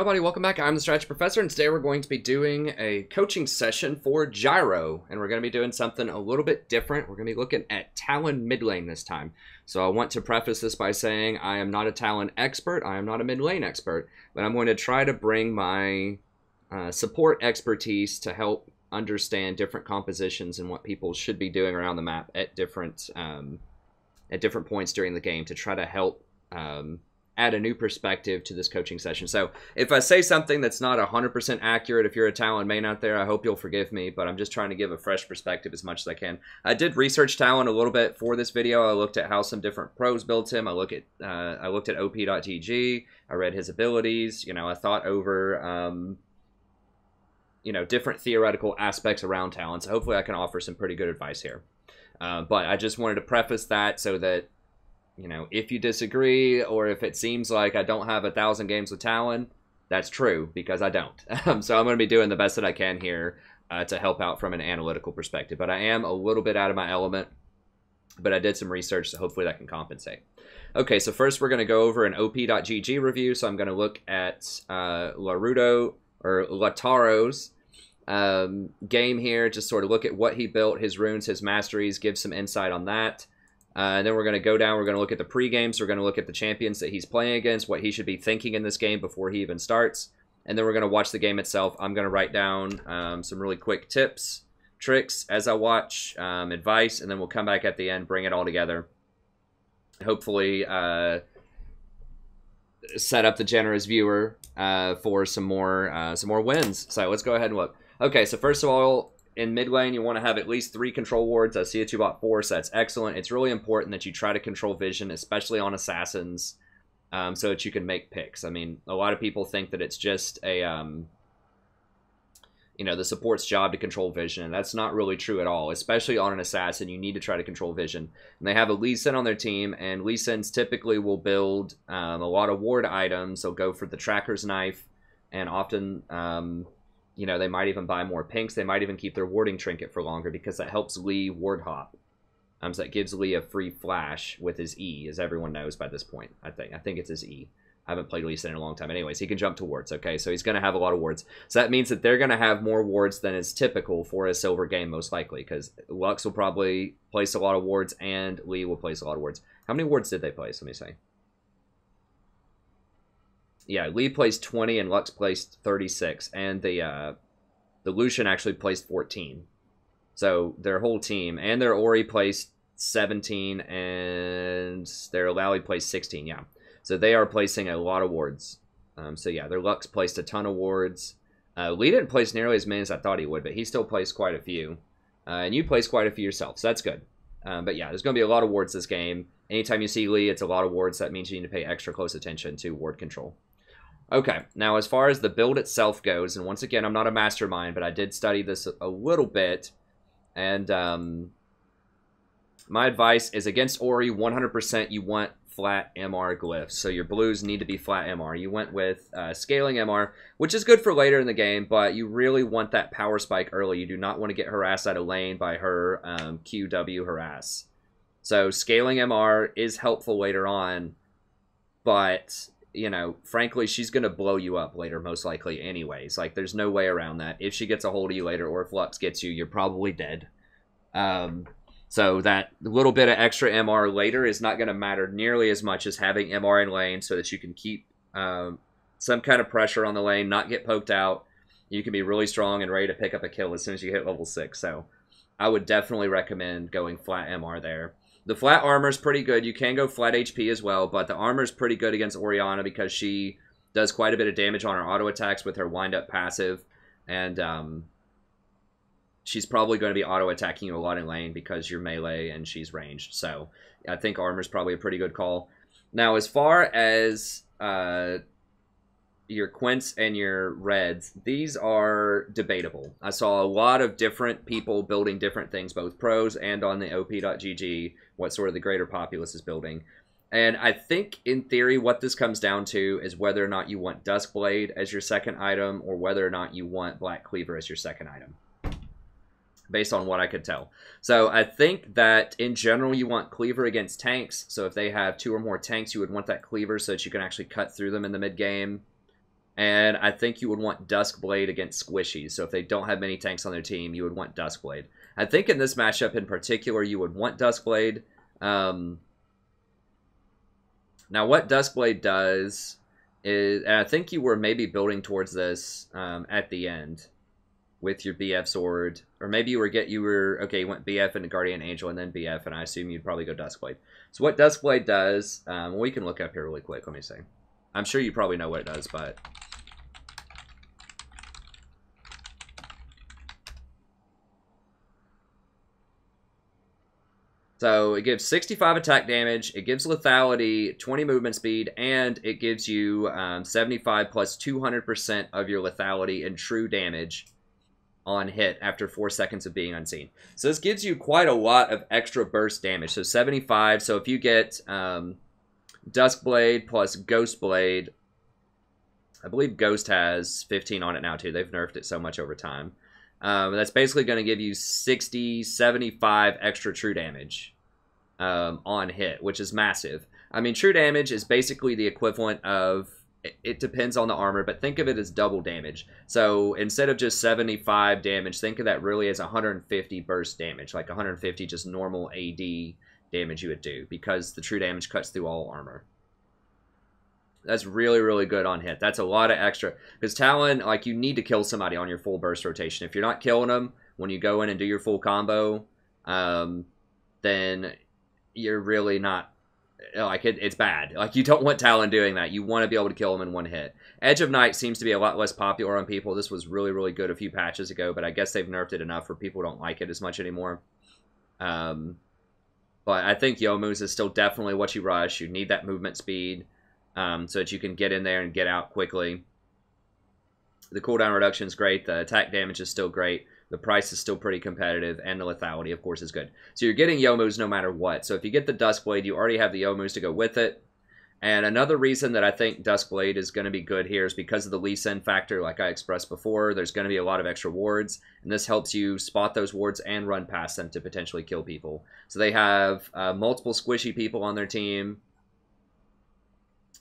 Hello buddy, welcome back. I'm the Strategy Professor, and today we're going to be doing a coaching session for Gyro, and we're going to be doing something a little bit different. We're going to be looking at Talon mid lane this time. So I want to preface this by saying I am not a Talon expert, I am not a mid lane expert, but I'm going to try to bring my support expertise to help understand different compositions and what people should be doing around the map at different points during the game to try to help add a new perspective to this coaching session. So if I say something that's not 100% accurate, if you're a Talon main out there, I hope you'll forgive me, but I'm just trying to give a fresh perspective as much as I can. I did research Talon a little bit for this video. I looked at how some different pros built him. I looked at op.gg. I read his abilities. You know, I thought over different theoretical aspects around Talon. So hopefully I can offer some pretty good advice here. But I just wanted to preface that so that, you know, if you disagree or if it seems like I don't have 1,000 games with Talon, that's true, because I don't. So I'm going to be doing the best that I can here to help out from an analytical perspective. But I am a little bit out of my element, but I did some research, so hopefully that can compensate. Okay, so first we're going to go over an op.gg review. So I'm going to look at Lataro's game here, just sort of look at what he built, his runes, his masteries, give some insight on that. And then we're going to go down, we're going to look at the pre-game, so we're going to look at the champions that he's playing against, what he should be thinking in this game before he even starts. And then we're going to watch the game itself. I'm going to write down some really quick tips, tricks as I watch, advice, and then we'll come back at the end, bring it all together. Hopefully set up the generous viewer for some more wins. So let's go ahead and look. Okay, so first of all, in mid lane, you want to have at least 3 control wards. I see that you bought 4, so that's excellent. It's really important that you try to control vision, especially on assassins, so that you can make picks. I mean, a lot of people think that it's just a, the support's job to control vision, and that's not really true at all. Especially on an assassin, you need to try to control vision. And they have a Lee Sin on their team, and Lee Sins typically will build a lot of ward items. They'll go for the Tracker's Knife, and often they might even buy more pinks. They might even keep their warding trinket for longer because that helps Lee ward hop. So that gives Lee a free flash with his E, as everyone knows by this point. I think it's his E. I haven't played Lee Sin in a long time. Anyways, he can jump to wards, okay? So he's going to have a lot of wards. So that means that they're going to have more wards than is typical for a silver game, most likely, because Lux will probably place a lot of wards and Lee will place a lot of wards. How many wards did they place? Let me see. Yeah, Lee placed 20 and Lux placed 36, and the Lucian actually placed 14. So their whole team, and their Ori placed 17, and their Lally placed 16, yeah. So they are placing a lot of wards. So yeah, their Lux placed a ton of wards. Lee didn't place nearly as many as I thought he would, but he still placed quite a few. And you placed quite a few yourself, so that's good. But yeah, there's going to be a lot of wards this game. Anytime you see Lee, it's a lot of wards. That means you need to pay extra close attention to ward control. Okay, now as far as the build itself goes, and once again, I'm not a mastermind, but I did study this a little bit, and my advice is against Ori, 100% you want flat MR glyphs, so your blues need to be flat MR. You went with scaling MR, which is good for later in the game, but you really want that power spike early. You do not want to get harassed out of lane by her QW harass. So scaling MR is helpful later on, but frankly, she's going to blow you up later, most likely anyways. Like, there's no way around that. If she gets a hold of you later, or if Lux gets you, you're probably dead. So that little bit of extra MR later is not going to matter nearly as much as having MR in lane so that you can keep some kind of pressure on the lane, not get poked out. You can be really strong and ready to pick up a kill as soon as you hit level 6. So I would definitely recommend going flat MR there. The flat armor is pretty good. You can go flat HP as well, but the armor is pretty good against Orianna because she does quite a bit of damage on her auto attacks with her wind-up passive, and she's probably going to be auto attacking you a lot in lane because you're melee and she's ranged. So I think armor is probably a pretty good call. Now, as far as your Quints and your Reds, these are debatable. I saw a lot of different people building different things, both pros and on the op.gg, what sort of the greater populace is building. And I think, in theory, what this comes down to is whether or not you want Duskblade as your second item or whether or not you want Black Cleaver as your second item, based on what I could tell. So I think that, in general, you want Cleaver against tanks. So if they have 2 or more tanks, you would want that Cleaver so that you can actually cut through them in the mid-game. And I think you would want Duskblade against Squishies. So if they don't have many tanks on their team, you would want Duskblade. I think in this matchup in particular, you would want Duskblade. Now, what Duskblade does is, and I think you were maybe building towards this at the end with your BF sword, or maybe you went BF into Guardian Angel and then BF, and I assume you'd probably go Duskblade. So what Duskblade does, we can look up here really quick. Let me see. I'm sure you probably know what it does, but so it gives 65 attack damage, it gives lethality, 20 movement speed, and it gives you 75 plus 200% of your lethality and true damage on hit after 4 seconds of being unseen. So this gives you quite a lot of extra burst damage. So 75, so if you get Duskblade plus Ghostblade, I believe Ghost has 15 on it now too. They've nerfed it so much over time. That's basically going to give you 60, 75 extra true damage on hit, which is massive. I mean, true damage is basically the equivalent of, it depends on the armor, but think of it as double damage. So instead of just 75 damage, think of that really as 150 burst damage, like 150 just normal AD damage you would do, because the true damage cuts through all armor. That's really, really good on hit. That's a lot of extra. Because Talon, like, you need to kill somebody on your full burst rotation. If you're not killing them when you go in and do your full combo, then you're really not, like, it's bad. Like, you don't want Talon doing that. You want to be able to kill them in one hit. Edge of Night seems to be a lot less popular on people. This was really, really good a few patches ago, but I guess they've nerfed it enough where people don't like it as much anymore. But I think Youmuu's is still definitely what you rush. You need that movement speed. So that you can get in there and get out quickly. The cooldown reduction is great. The attack damage is still great. The price is still pretty competitive. And the lethality, of course, is good. So you're getting Youmuu's no matter what. So if you get the Duskblade, you already have the Youmuu's to go with it. And another reason that I think Duskblade is going to be good here is because of the Lee Sin factor, like I expressed before. There's going to be a lot of extra wards. And this helps you spot those wards and run past them to potentially kill people. So they have multiple squishy people on their team.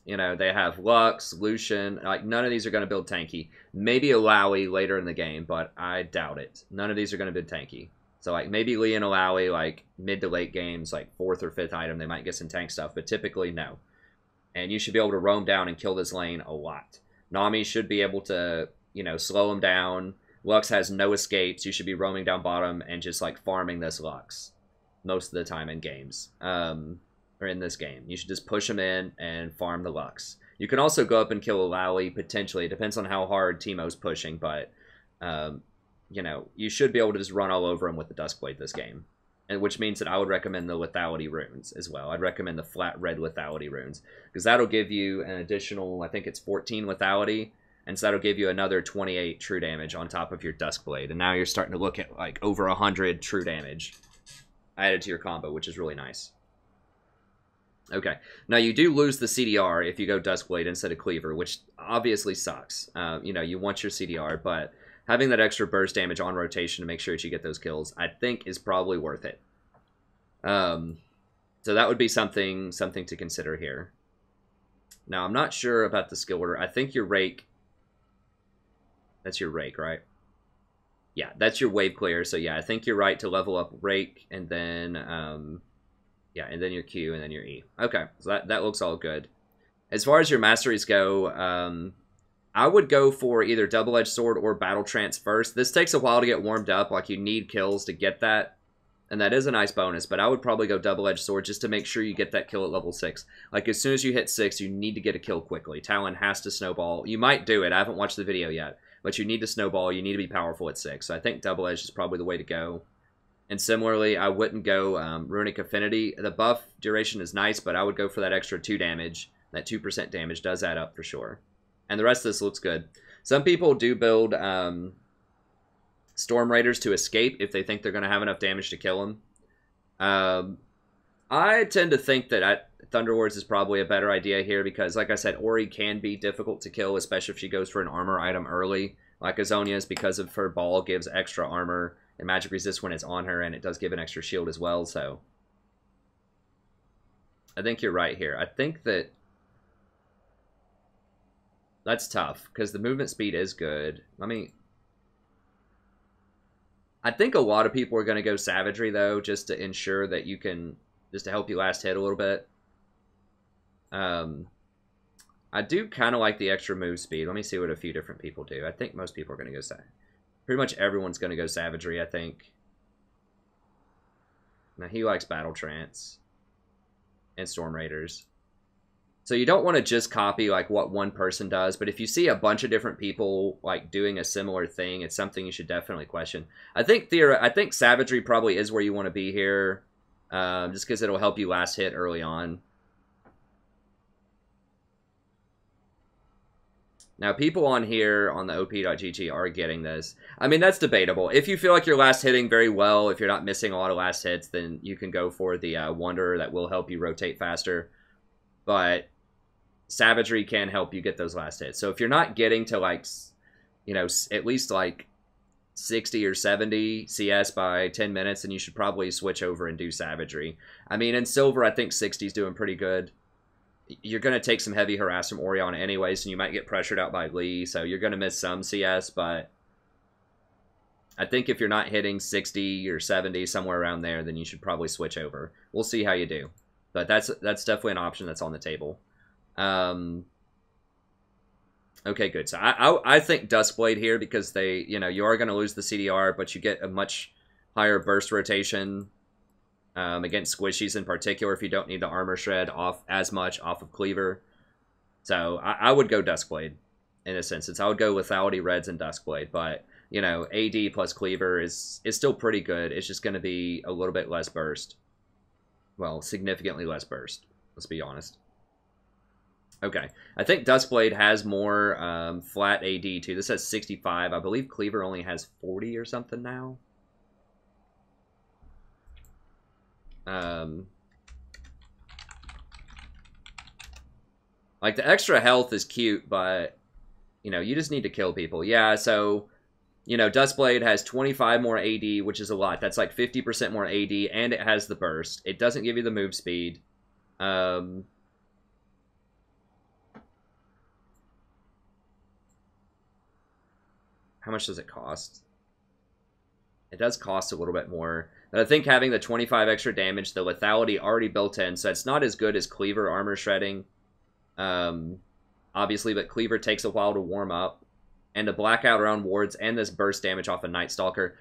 You know, they have Lux, Lucian. Like, none of these are going to build tanky. Maybe Alawi later in the game, but I doubt it. None of these are going to build tanky. So, like, maybe Lee and Alawi, like, mid to late games, like, 4th or 5th item, they might get some tank stuff, but typically, no. And you should be able to roam down and kill this lane a lot. Nami should be able to, you know, slow him down. Lux has no escapes. You should be roaming down bottom and just, like, farming this Lux most of the time in games. Or in this game. You should just push him in and farm the Lux. You can also go up and kill Alawi, potentially. It depends on how hard Teemo's pushing, but, you know, you should be able to just run all over him with the Duskblade this game. And which means that I would recommend the lethality runes as well. I'd recommend the flat red lethality runes. Because that'll give you an additional, I think it's 14 lethality, and so that'll give you another 28 true damage on top of your Duskblade. And now you're starting to look at, like, over 100 true damage added to your combo, which is really nice. Okay, now you do lose the CDR if you go Duskblade instead of Cleaver, which obviously sucks. You know, you want your CDR, but having that extra burst damage on rotation to make sure that you get those kills, I think is probably worth it. So that would be something to consider here. Now, I'm not sure about the skill order. I think your Rake, that's your Rake, right? Yeah, that's your Wave Clear. So yeah, I think you're right to level up Rake and then... yeah, and then your Q, and then your E. Okay, so that looks all good. As far as your masteries go, I would go for either Double-Edged Sword or Battle Trance first. This takes a while to get warmed up, like you need kills to get that, and that is a nice bonus, but I would probably go Double-Edged Sword just to make sure you get that kill at level 6. Like, as soon as you hit 6, you need to get a kill quickly. Talon has to snowball. You might do it. I haven't watched the video yet, but you need to snowball. You need to be powerful at 6, so I think Double-Edged is probably the way to go. And similarly, I wouldn't go Runic Affinity. The buff duration is nice, but I would go for that extra 2 damage. That 2% damage does add up for sure. And the rest of this looks good. Some people do build Storm Raiders to escape if they think they're going to have enough damage to kill them. I tend to think that Thunder Wards is probably a better idea here because, like I said, Ori can be difficult to kill, especially if she goes for an armor item early. Like Azonia's, because of her ball, gives extra armor and magic resist when it's on her, and it does give an extra shield as well, so I think you're right here. I think that That's tough, because the movement speed is good. I think a lot of people are going to go Savagery, though, just to ensure that you can... Just to help you last hit a little bit. I do kind of like the extra move speed. Let me see what a few different people do. I think most people are going to go pretty much everyone's going to go Savagery, I think. Now, he likes Battle Trance and Storm Raiders. So you don't want to just copy like what one person does, but if you see a bunch of different people like doing a similar thing, it's something you should definitely question. I think Savagery probably is where you want to be here, just because it'll help you last hit early on. Now, people on here on the op.gg are getting this. I mean, that's debatable. If you feel like you're last hitting very well, if you're not missing a lot of last hits, then you can go for the Wanderer. That will help you rotate faster. But Savagery can help you get those last hits. So if you're not getting to, like, you know, at least, like, 60 or 70 CS by 10 minutes, then you should probably switch over and do Savagery. I mean, in Silver, I think 60's doing pretty good. You're going to take some heavy harass from Orianna anyways, and you might get pressured out by Lee, so you're going to miss some CS, but I think if you're not hitting 60 or 70, somewhere around there, then you should probably switch over. We'll see how you do. But that's definitely an option that's on the table. Okay, good. So I think Duskblade here, because you are going to lose the CDR, but you get a much higher burst rotation against squishies in particular, if you don't need the armor shred off as much off of Cleaver. So I would go Duskblade in a sense. I would go Lethality, Reds, and Duskblade. But, you know, AD plus Cleaver is still pretty good. It's just going to be a little bit less burst. Well, significantly less burst. Let's be honest. Okay. I think Duskblade has more flat AD too. This has 65. I believe Cleaver only has 40 or something now. Like, the extra health is cute, but, you know, you just need to kill people. Yeah, so, you know, Duskblade has 25 more AD, which is a lot. That's like 50% more AD, and it has the burst. It doesn't give you the move speed. How much does it cost? It does cost a little bit more. But I think having the 25 extra damage, the lethality already built in, so it's not as good as Cleaver armor shredding. Obviously, but Cleaver takes a while to warm up. And the blackout around wards and this burst damage off of Night Stalker.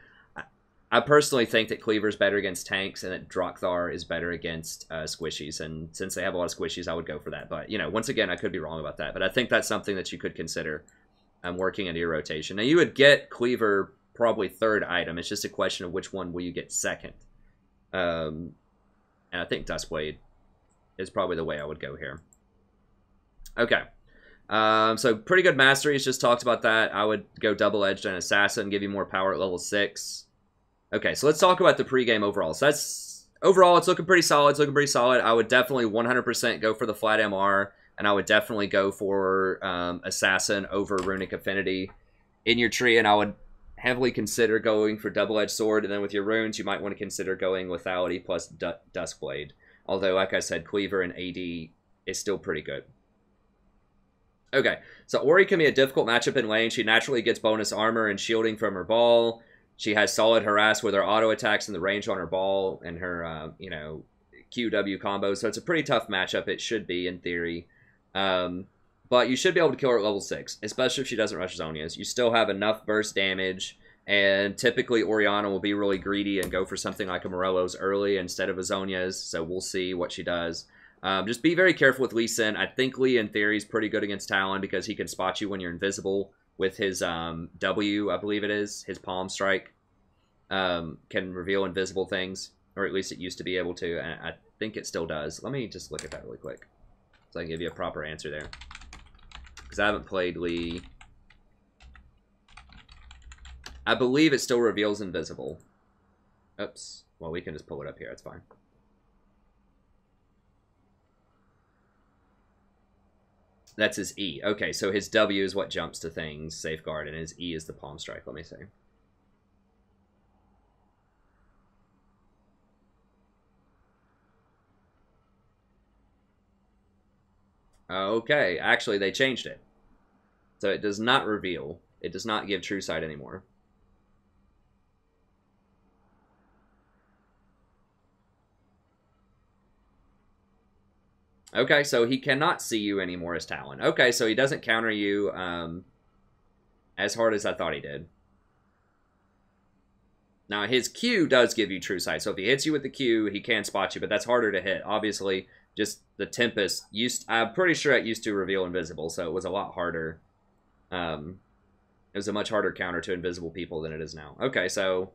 I personally think that Cleaver's better against tanks and that Drakthar is better against squishies. And since they have a lot of squishies, I would go for that. But, you know, once again, I could be wrong about that. But I think that's something that you could consider working into your rotation. Now, you would get Cleaver probably third item. It's just a question of which one will you get second. And I think Duskblade is probably the way I would go here. Okay. So pretty good masteries, just talked about that. I would go double-edged and assassin, give you more power at level 6. Okay, so let's talk about the pregame overall. So overall, it's looking pretty solid. I would definitely 100% go for the flat MR, and I would definitely go for assassin over runic affinity in your tree, and I would heavily consider going for double-edged sword, and then with your runes, you might want to consider going lethality plus Duskblade. Although, like I said, Cleaver and AD is still pretty good. Okay, so Ori can be a difficult matchup in lane. She naturally gets bonus armor and shielding from her ball. She has solid harass with her auto attacks and the range on her ball and her, you know, QW combos. So it's a pretty tough matchup. It should be, in theory. But you should be able to kill her at level 6, especially if she doesn't rush Zhonya's. You still have enough burst damage, and typically Orianna will be really greedy and go for something like a Morello's early instead of a Zhonya's, so we'll see what she does. Just be very careful with Lee Sin. I think Lee, in theory, is pretty good against Talon because he can spot you when you're invisible with his W, I believe it is. His palm strike can reveal invisible things, or at least it used to be able to, and I think it still does. Let me just look at that really quick so I can give you a proper answer there. Because I haven't played Lee. I believe it still reveals invisible. Oops. Well, we can just pull it up here. It's fine. That's his E. Okay, so his W is what jumps to things, safeguard, and his E is the palm strike. Let me see. Okay, actually, they changed it. So it does not reveal. It does not give true sight anymore. Okay, so he cannot see you anymore as Talon. Okay, so he doesn't counter you as hard as I thought he did. Now, his Q does give you true sight. So if he hits you with the Q, he can spot you, but that's harder to hit. Obviously, just the Tempest I'm pretty sure it used to reveal invisible, so it was a lot harder. It was a much harder counter to invisible people than it is now. Okay, so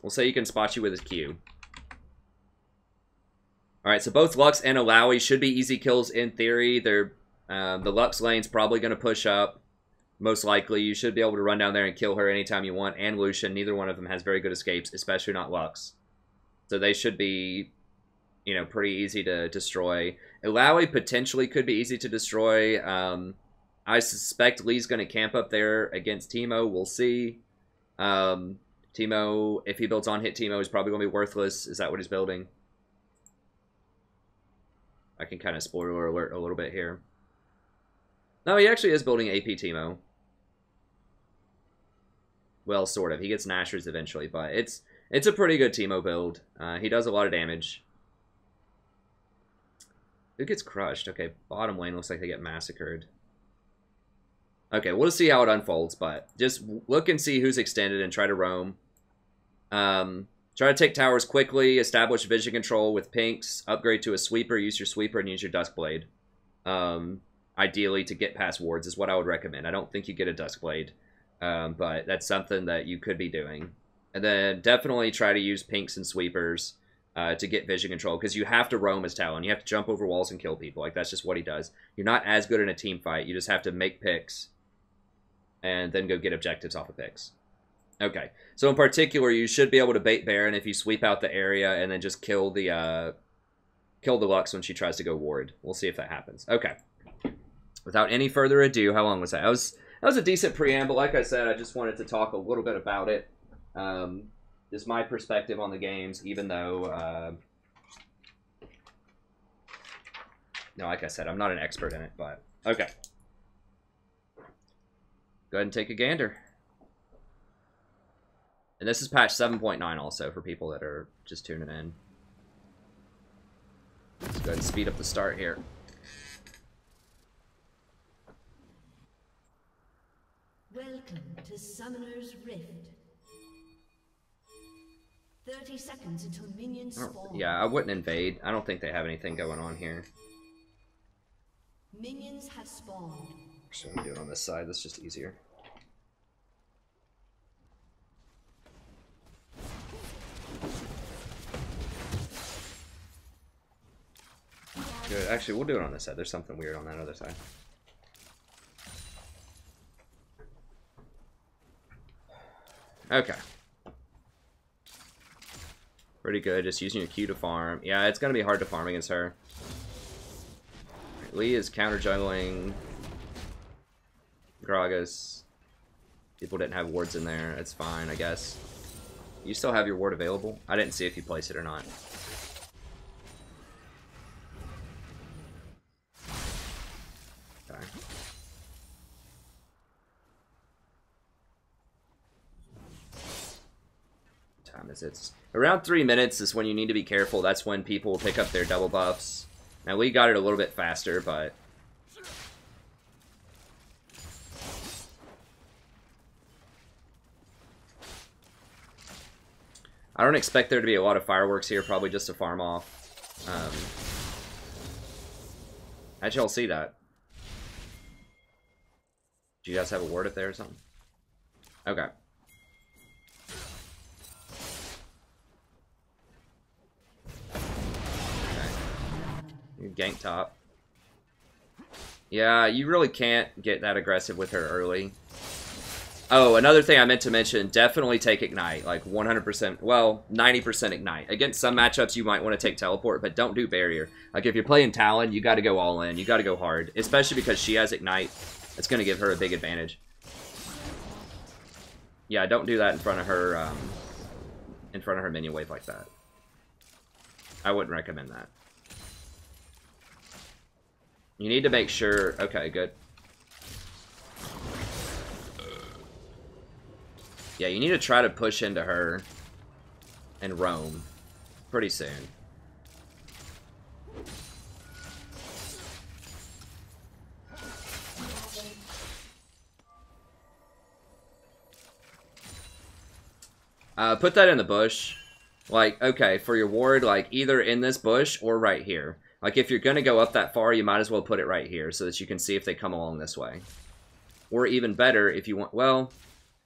we'll say he can spot you with his Q. Alright, so both Lux and Alawi should be easy kills in theory. The Lux lane's probably going to push up. Most likely, you should be able to run down there and kill her anytime you want. And Lucian, neither one of them has very good escapes, especially not Lux. So they should be, you know, pretty easy to destroy. Alawi potentially could be easy to destroy. I suspect Lee's going to camp up there against Teemo. We'll see. Teemo, if he builds on hit Teemo, is probably going to be worthless. Is that what he's building? I can kind of spoiler alert a little bit here. No, he actually is building AP Teemo. Well, sort of. He gets Nashers eventually, but it's a pretty good Teemo build. He does a lot of damage. Who gets crushed? Okay, bottom lane looks like they get massacred. Okay, we'll see how it unfolds, but just look and see who's extended and try to roam. Try to take towers quickly, establish vision control with pinks, upgrade to a sweeper, use your sweeper, and use your Duskblade. Ideally, to get past wards is what I would recommend. I don't think you get a Duskblade, but that's something that you could be doing. And then definitely try to use pinks and sweepers to get vision control, because you have to roam as Talon. You have to jump over walls and kill people. Like, that's just what he does. You're not as good in a team fight. You just have to make picks and then go get objectives off of picks. Okay, so in particular, you should be able to bait Baron if you sweep out the area and then just kill the Lux when she tries to go ward. We'll see if that happens. Okay. Without any further ado, how long was that? That was a decent preamble. Like I said, I just wanted to talk a little bit about it. Just my perspective on the games, even though, no, like I said, I'm not an expert in it, but okay. Go ahead and take a gander. And this is patch 7.9 also for people that are just tuning in. Let's go ahead and speed up the start here. Welcome to Summoner's Rift. 30 seconds until minions spawn. Yeah, I wouldn't invade. I don't think they have anything going on here. Minions have spawned. Actually, I'm gonna do it on this side. That's just easier. Good. Actually, we'll do it on this side. There's something weird on that other side. Okay. Pretty good. Just using your Q to farm. Yeah, it's going to be hard to farm against her. Lee is counter juggling. Gragas. People didn't have wards in there. It's fine, I guess. You still have your ward available? I didn't see if you placed it or not. It's around 3 minutes is when you need to be careful. That's when people pick up their double buffs. Now, Lee got it a little bit faster, but I don't expect there to be a lot of fireworks here. Probably just a farm off. How'd y'all see that? Do you guys have a ward up there or something? Okay. Gank top. Yeah, you really can't get that aggressive with her early. Oh, another thing I meant to mention, definitely take Ignite. Like 100%, well, 90% Ignite. Against some matchups, you might want to take Teleport, but don't do Barrier. Like if you're playing Talon, you got to go all in. You got to go hard. Especially because she has Ignite. It's going to give her a big advantage. Yeah, don't do that in front of her minion wave like that. I wouldn't recommend that. You need to make sure... Okay, good. Yeah, you need to try to push into her and roam pretty soon. Put that in the bush. Like, okay, for your ward, like, either in this bush or right here. Like, if you're going to go up that far, you might as well put it right here so that you can see if they come along this way. Or even better, if you want... Well,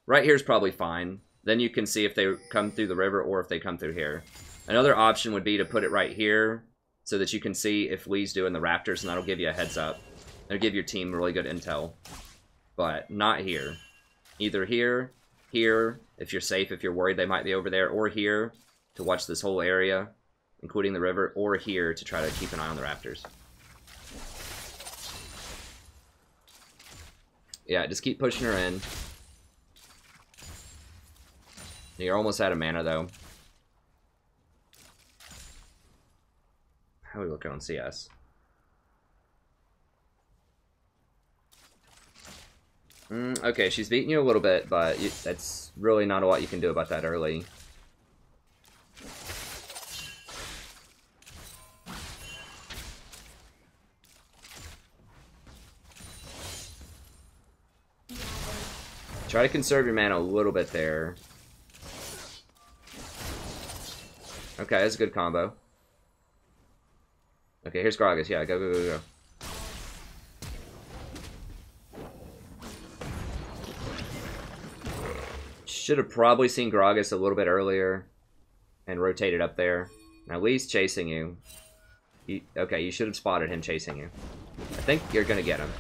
right here's probably fine. Then you can see if they come through the river or if they come through here. Another option would be to put it right here so that you can see if Lee's doing the raptors, and that'll give you a heads up. It'll give your team really good intel. But not here. Either here, here, if you're safe, if you're worried they might be over there, or here to watch this whole area, including the river, or here to try to keep an eye on the raptors. Yeah, just keep pushing her in. You're almost out of mana, though. How are we looking on CS? Okay, she's beating you a little bit, but that's really not a lot you can do about that early. Try to conserve your mana a little bit there. Okay, that's a good combo. Okay, here's Gragas. Yeah, go, go, go, go. Should have probably seen Gragas a little bit earlier and rotated up there. Now, Lee's chasing you. Okay, you should have spotted him chasing you. I think you're going to get him.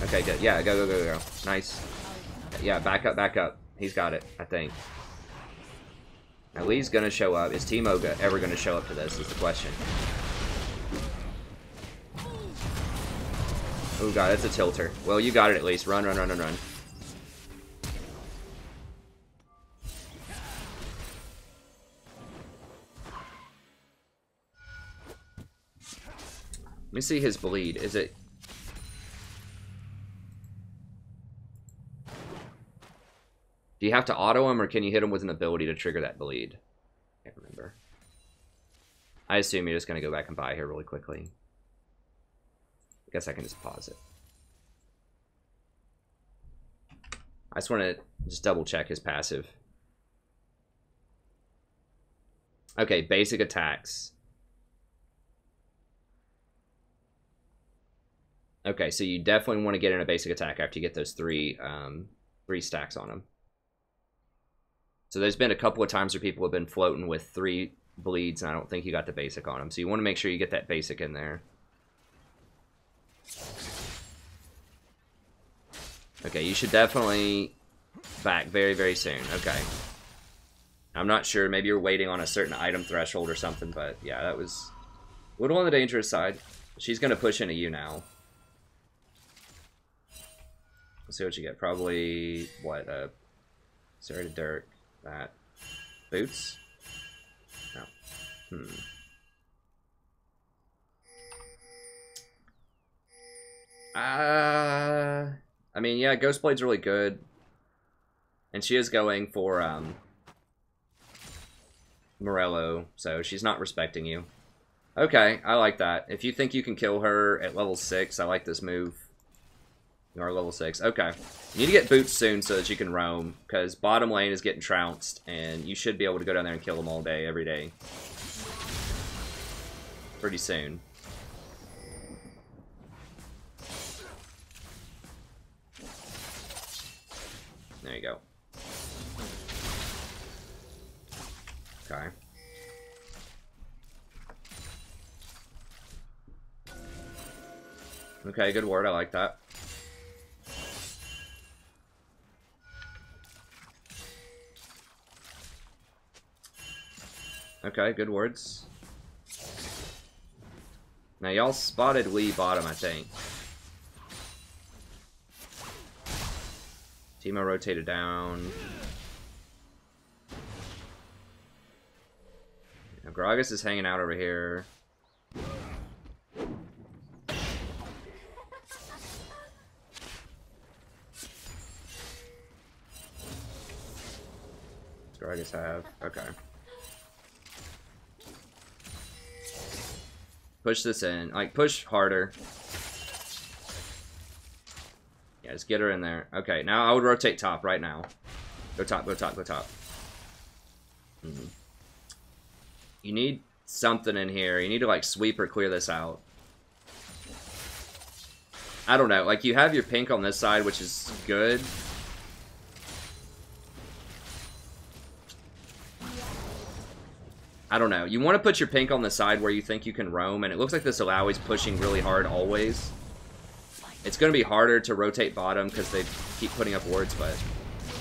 Okay, good. Yeah, go, go, go, go. Nice. Yeah, back up, back up. He's got it, I think. Now, Lee's going to show up. Is Team Oga ever going to show up to this is the question. Oh, God, it's a tilter. Well, you got it at least. Run, run, run, run, run. Let me see his bleed. Is it... Do you have to auto him, or can you hit him with an ability to trigger that bleed? I can't remember. I assume you're just going to go back and buy here really quickly. I guess I can just pause it. I just want to just double check his passive. Okay, basic attacks. Okay, so you definitely want to get in a basic attack after you get those three stacks on him. So there's been a couple of times where people have been floating with 3 bleeds, and I don't think you got the basic on them. So you want to make sure you get that basic in there. Okay, you should definitely back very, very soon. Okay. I'm not sure. Maybe you're waiting on a certain item threshold or something, but yeah, that was a little on the dangerous side. She's going to push into you now. Let's see what you get. Probably, what, sorry to Dirk. That. Boots? No. I mean, yeah, Ghostblade's really good. And she is going for, Morello, so she's not respecting you. Okay, I like that. If you think you can kill her at level 6, I like this move. You are level 6. Okay. You need to get boots soon so that you can roam, because bottom lane is getting trounced, and you should be able to go down there and kill them all day, every day. Pretty soon. There you go. Okay. Okay, good word. I like that. Okay, good words. Now, y'all spotted Lee bottom, I think. Teemo rotated down. Now, Gragas is hanging out over here. Gragas have. Okay. Push this in. Like, push harder. Yeah, just get her in there. Okay, now I would rotate top right now. Go top, go top, go top. You need something in here. You need to, like, sweep or clear this out. I don't know. Like, you have your pink on this side, which is good. I don't know. You want to put your pink on the side where you think you can roam, and it looks like this Alawi's pushing really hard always. It's going to be harder to rotate bottom because they keep putting up wards, but...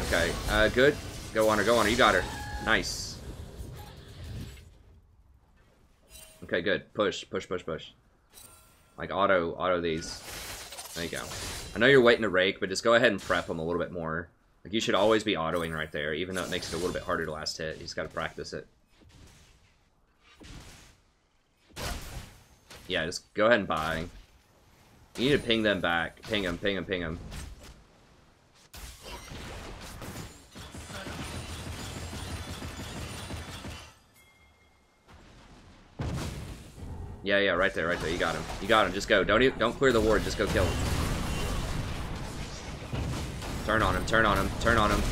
Okay, good. Go on her, go on her. You got her. Nice. Okay, good. Push, push, push, push. Like, auto these. There you go. I know you're waiting to rake, but just go ahead and prep them a little bit more. Like, you should always be autoing right there, even though it makes it a little bit harder to last hit. You just got to practice it. Yeah, just go ahead and buy. You need to ping them back. Ping them, ping them, ping them. Yeah, yeah, right there, right there. You got him. You got him. Just go. Don't clear the ward. Just go kill him. Turn on him. Turn on him. Turn on him.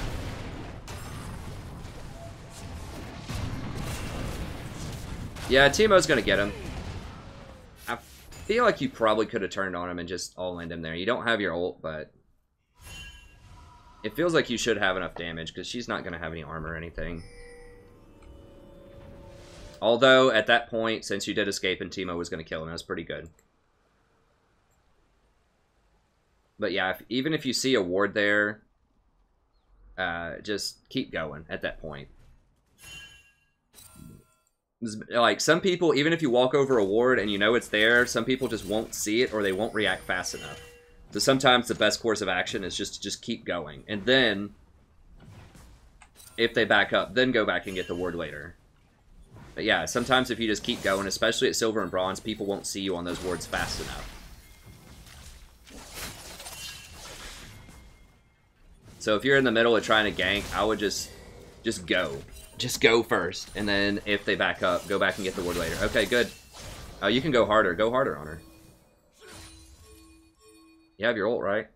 Yeah, Teemo's gonna get him. I feel like you probably could have turned on him and just all-end him there. You don't have your ult, but it feels like you should have enough damage because she's not gonna have any armor or anything. Although, at that point, since you did escape and Teemo was going to kill him, that was pretty good. But yeah, even if you see a ward there, just keep going at that point. Like, some people, even if you walk over a ward and you know it's there, some people just won't see it or they won't react fast enough. So sometimes the best course of action is just keep going. And then, if they back up, then go back and get the ward later. But yeah, sometimes if you just keep going, especially at Silver and Bronze, people won't see you on those wards fast enough. So if you're in the middle of trying to gank, I would just go. Just go first. And then if they back up, go back and get the ward later. Okay, good. Oh, you can go harder. Go harder on her. You have your ult, right?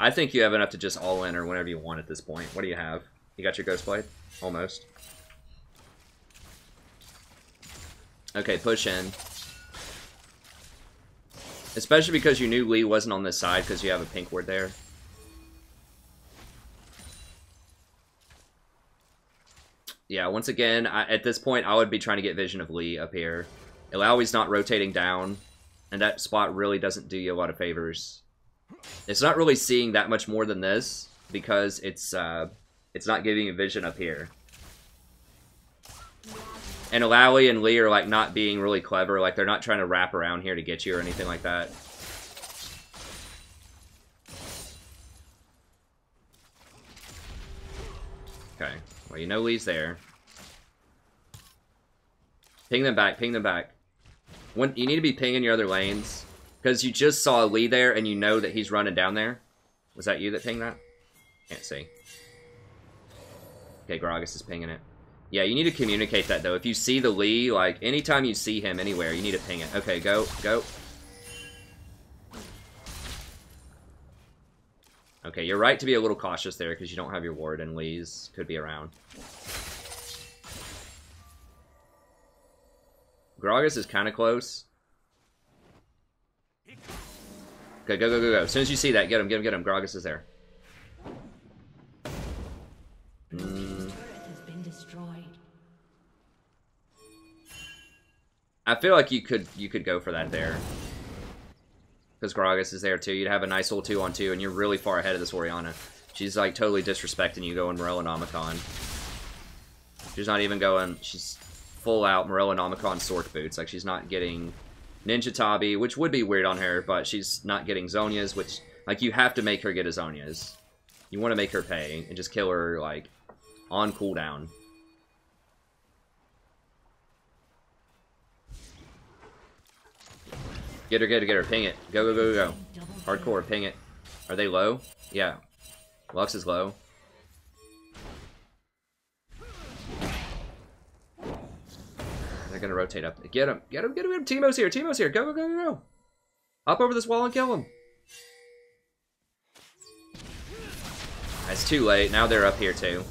I think you have enough to just all-in or whenever you want at this point. What do you have? You got your Ghost Blade? Almost. Okay, push in. Especially because you knew Lee wasn't on this side because you have a pink ward there. Yeah, once again, at this point, I would be trying to get vision of Lee up here. Ilawi's not rotating down, and that spot really doesn't do you a lot of favors. It's not really seeing that much more than this because it's not giving you vision up here. And Alawi and Lee are like not being really clever, like they're not trying to wrap around here to get you or anything like that. Okay, well you know Lee's there. Ping them back, ping them back. You need to be pinging your other lanes. Because you just saw Lee there, and you know that he's running down there. Was that you that pinged that? Can't see. Okay, Gragas is pinging it. Yeah, you need to communicate that, though. If you see the Lee, like, anytime you see him anywhere, you need to ping it. Okay, go, go. Okay, you're right to be a little cautious there, because you don't have your ward, and Lee's could be around. Gragas is kind of close. Okay, go, go, go, go. As soon as you see that, get him, get him, get him. Gragas is there. I feel like you could go for that there. Because Gragas is there too. You'd have a nice little 2-on-2, and you're really far ahead of this Orianna. She's like totally disrespecting you going Morellonomicon. She's not even going, she's full out Morellonomicon Sork boots. Like, she's not getting Ninja Tabi, which would be weird on her, but she's not getting Zhonya's, which, like, you have to make her get a Zhonya's. You want to make her pay and just kill her, like, on cooldown. Get her, get her, get her. Ping it. Go, go, go, go, go. Hardcore, ping it. Are they low? Yeah. Lux is low. They're gonna rotate up. Get him! Get him! Get him! Teemo's here! Teemo's here! Go, go, go, go, go! Hop over this wall and kill him! It's too late. Now they're up here too.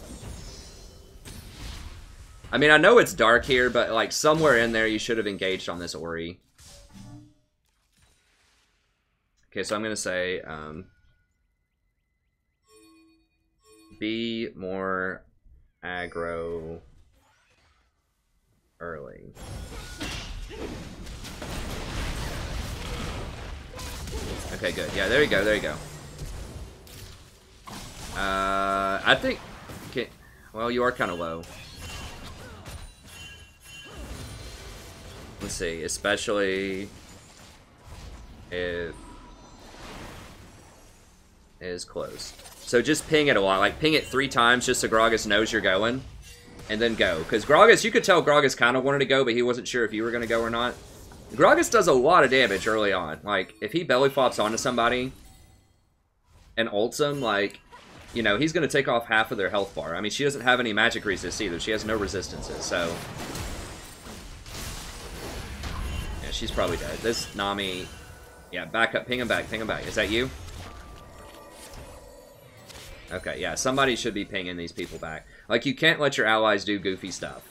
I mean, I know it's dark here, but like somewhere in there you should have engaged on this Ori. Okay, so I'm gonna say, be more aggro early. Okay, good. Yeah, there you go, there you go. I think... Okay, well, you are kind of low. Let's see, especially if it is close. So just ping it a lot. Like, ping it 3 times just so Gragas knows you're going. And then go. Because Gragas, you could tell Gragas kind of wanted to go, but he wasn't sure if you were going to go or not. Gragas does a lot of damage early on. Like, if he belly flops onto somebody and ults them, like, you know, he's going to take off half of their health bar. I mean, she doesn't have any magic resist either. She has no resistances, so... Yeah, she's probably dead. This Nami... Yeah, back up. Ping him back. Ping him back. Is that you? Okay, yeah. Somebody should be pinging these people back. Like, you can't let your allies do goofy stuff.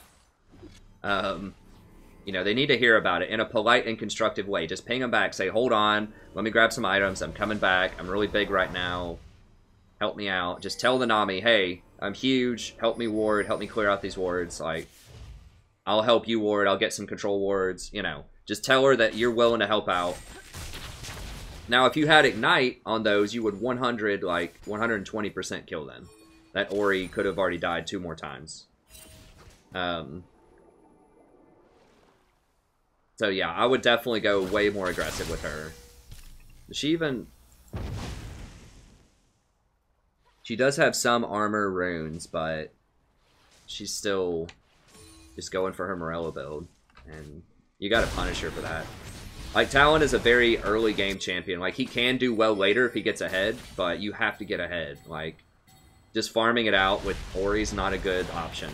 You know, they need to hear about it in a polite and constructive way. Just ping them back. Say, hold on. Let me grab some items. I'm coming back. I'm really big right now. Help me out. Just tell the Nami, hey, I'm huge. Help me ward. Help me clear out these wards. Like, I'll help you ward. I'll get some control wards. You know, just tell her that you're willing to help out. Now, if you had Ignite on those, you would 120% kill them. That Ori could have already died 2 more times. So yeah, I would definitely go way more aggressive with her. Does she even... She does have some armor runes, but she's still just going for her Morello build. And you gotta punish her for that. Like, Talon is a very early game champion. Like, he can do well later if he gets ahead, but you have to get ahead. Like, just farming it out with Ori's not a good option.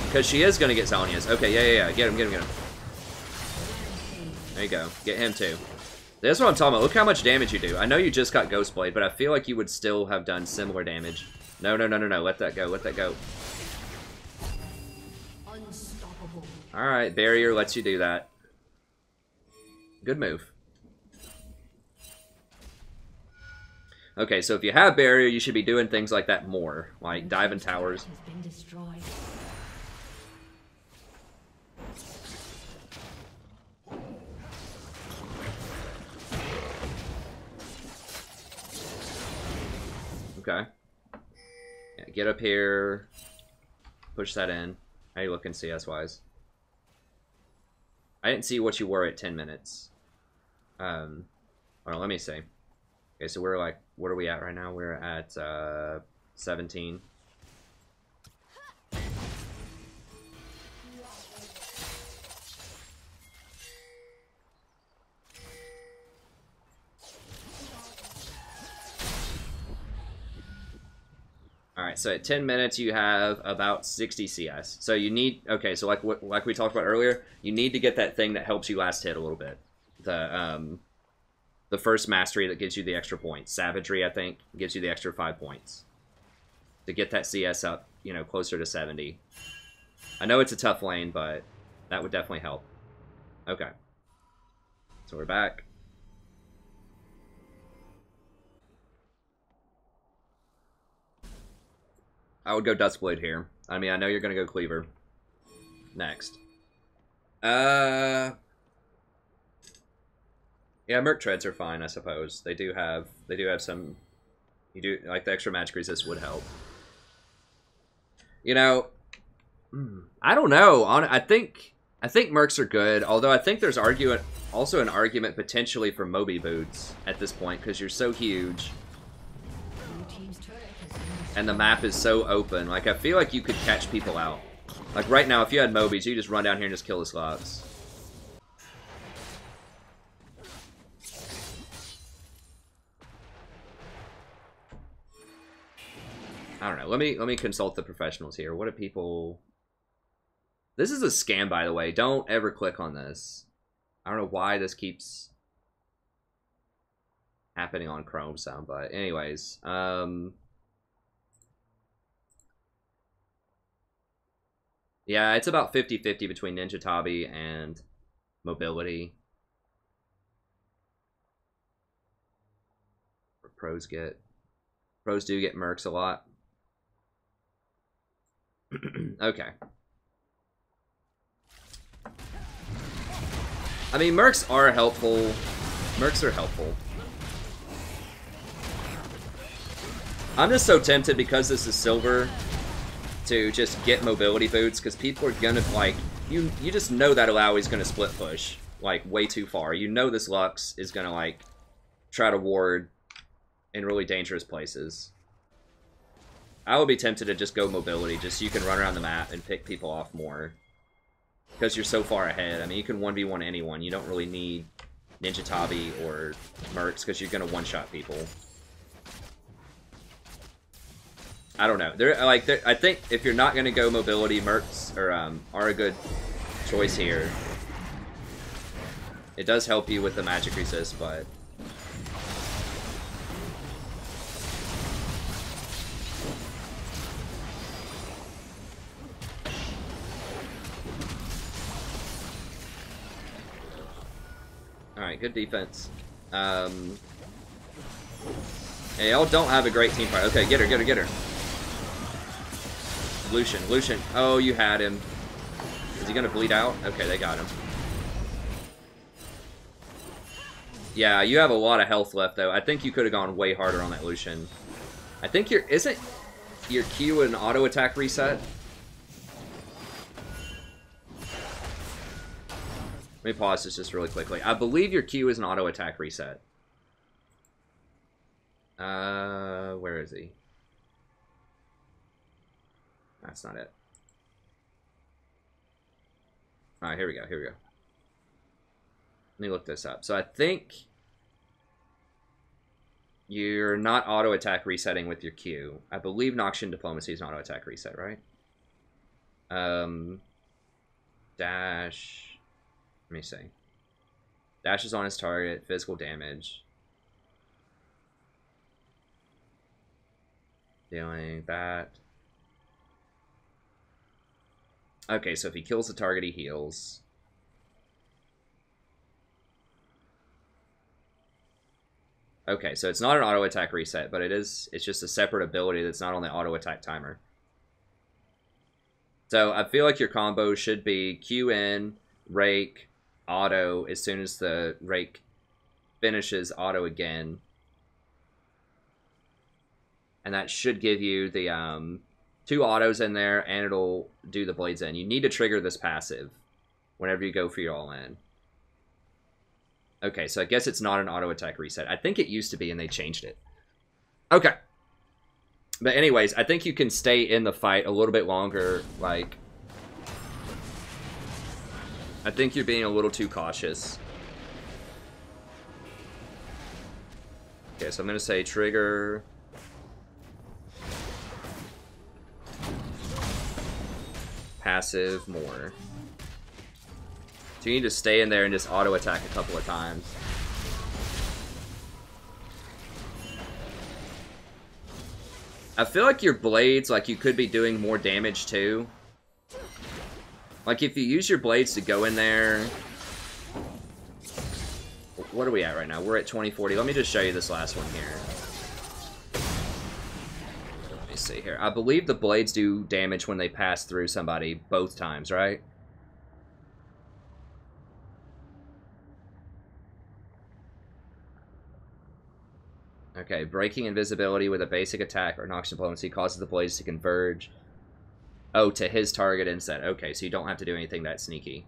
Because she is going to get Zhonya's. Okay, yeah. Get him. There you go. Get him too. That's what I'm talking about. Look how much damage you do. I know you just got Ghostblade, but I feel like you would still have done similar damage. No. Let that go. Let that go. Alright, barrier lets you do that. Good move. Okay, so if you have barrier, you should be doing things like that more. Like diving towers. Okay. Yeah, get up here. Push that in. How you looking CS-wise? I didn't see what you were at 10 minutes. Hold on, let me see. Okay, so we're like, what are we at right now? We're at 17. Alright, so at 10 minutes you have about 60 CS. So you need, okay, so like we talked about earlier, you need to get that thing that helps you last hit a little bit. The first mastery that gives you the extra points. Savagery, I think, gives you the extra 5 points. To get that CS up, you know, closer to 70. I know it's a tough lane, but that would definitely help. Okay. So we're back. I would go Duskblade here. I mean, I know you're going to go Cleaver. Next. Yeah, Merc Treads are fine, I suppose. They do have some... You do, like, the extra magic resist would help. You know, I don't know. I think Mercs are good, although I think there's also an argument potentially for Moby Boots at this point, because you're so huge. And the map is so open. Like, I feel like you could catch people out. Like, right now, if you had Mobies, you just run down here and just kill the slots. I don't know. Let me consult the professionals here. What do people... This is a scam, by the way. Don't ever click on this. I don't know why this keeps happening on Chrome some, but anyways. Yeah, it's about 50-50 between Ninja Tabi and mobility. Or pros get. Pros do get mercs a lot. Okay. I mean, mercs are helpful. Mercs are helpful. I'm just so tempted because this is silver to just get mobility boots because people are gonna like you just know that Alawi's gonna split push like way too far. You know this Lux is gonna like try to ward in really dangerous places. I would be tempted to just go mobility just so you can run around the map and pick people off more. Because you're so far ahead. I mean, you can 1v1 anyone. You don't really need Ninja Tabi or mercs because you're going to one-shot people. I don't know. I think if you're not going to go mobility, mercs are a good choice here. It does help you with the magic resist, but... Alright, good defense. Hey, y'all don't have a great team fight. Okay, get her, get her, get her. Lucian, Lucian. Oh, you had him. Is he gonna bleed out? Okay, they got him. Yeah, you have a lot of health left, though. I think you could have gone way harder on that Lucian. I think isn't your Q an auto attack reset? Let me pause this just really quickly. I believe your Q is an auto attack reset. Where is he? That's not it. Alright, here we go, here we go. Let me look this up. So I think you're not auto attack resetting with your Q. I believe Noxian Diplomacy is an auto attack reset, right? Dash. Let me see. Dash is on his target, physical damage. Dealing that. Okay, so if he kills the target, he heals. Okay, so it's not an auto attack reset, but it's just a separate ability that's not on the auto attack timer. So I feel like your combo should be Q in, rake, auto as soon as the rake finishes auto again. And that should give you the 2 autos in there, and it'll do the blades in. You need to trigger this passive whenever you go for your all-in. Okay, so I guess it's not an auto attack reset. I think it used to be and they changed it. Okay. But anyways, I think you can stay in the fight a little bit longer, like... I think you're being a little too cautious. Okay, so I'm going to say trigger. Passive more. So you need to stay in there and just auto attack a couple of times. I feel like your blades, like you could be doing more damage too. Like, if you use your blades to go in there... What are we at right now? We're at 2040. Let me just show you this last one here. Let me see here. I believe the blades do damage when they pass through somebody both times, right? Okay, breaking invisibility with a basic attack or Noxian Diplomacy causes the blades to converge. Oh, to his target instead. Okay, so you don't have to do anything that sneaky.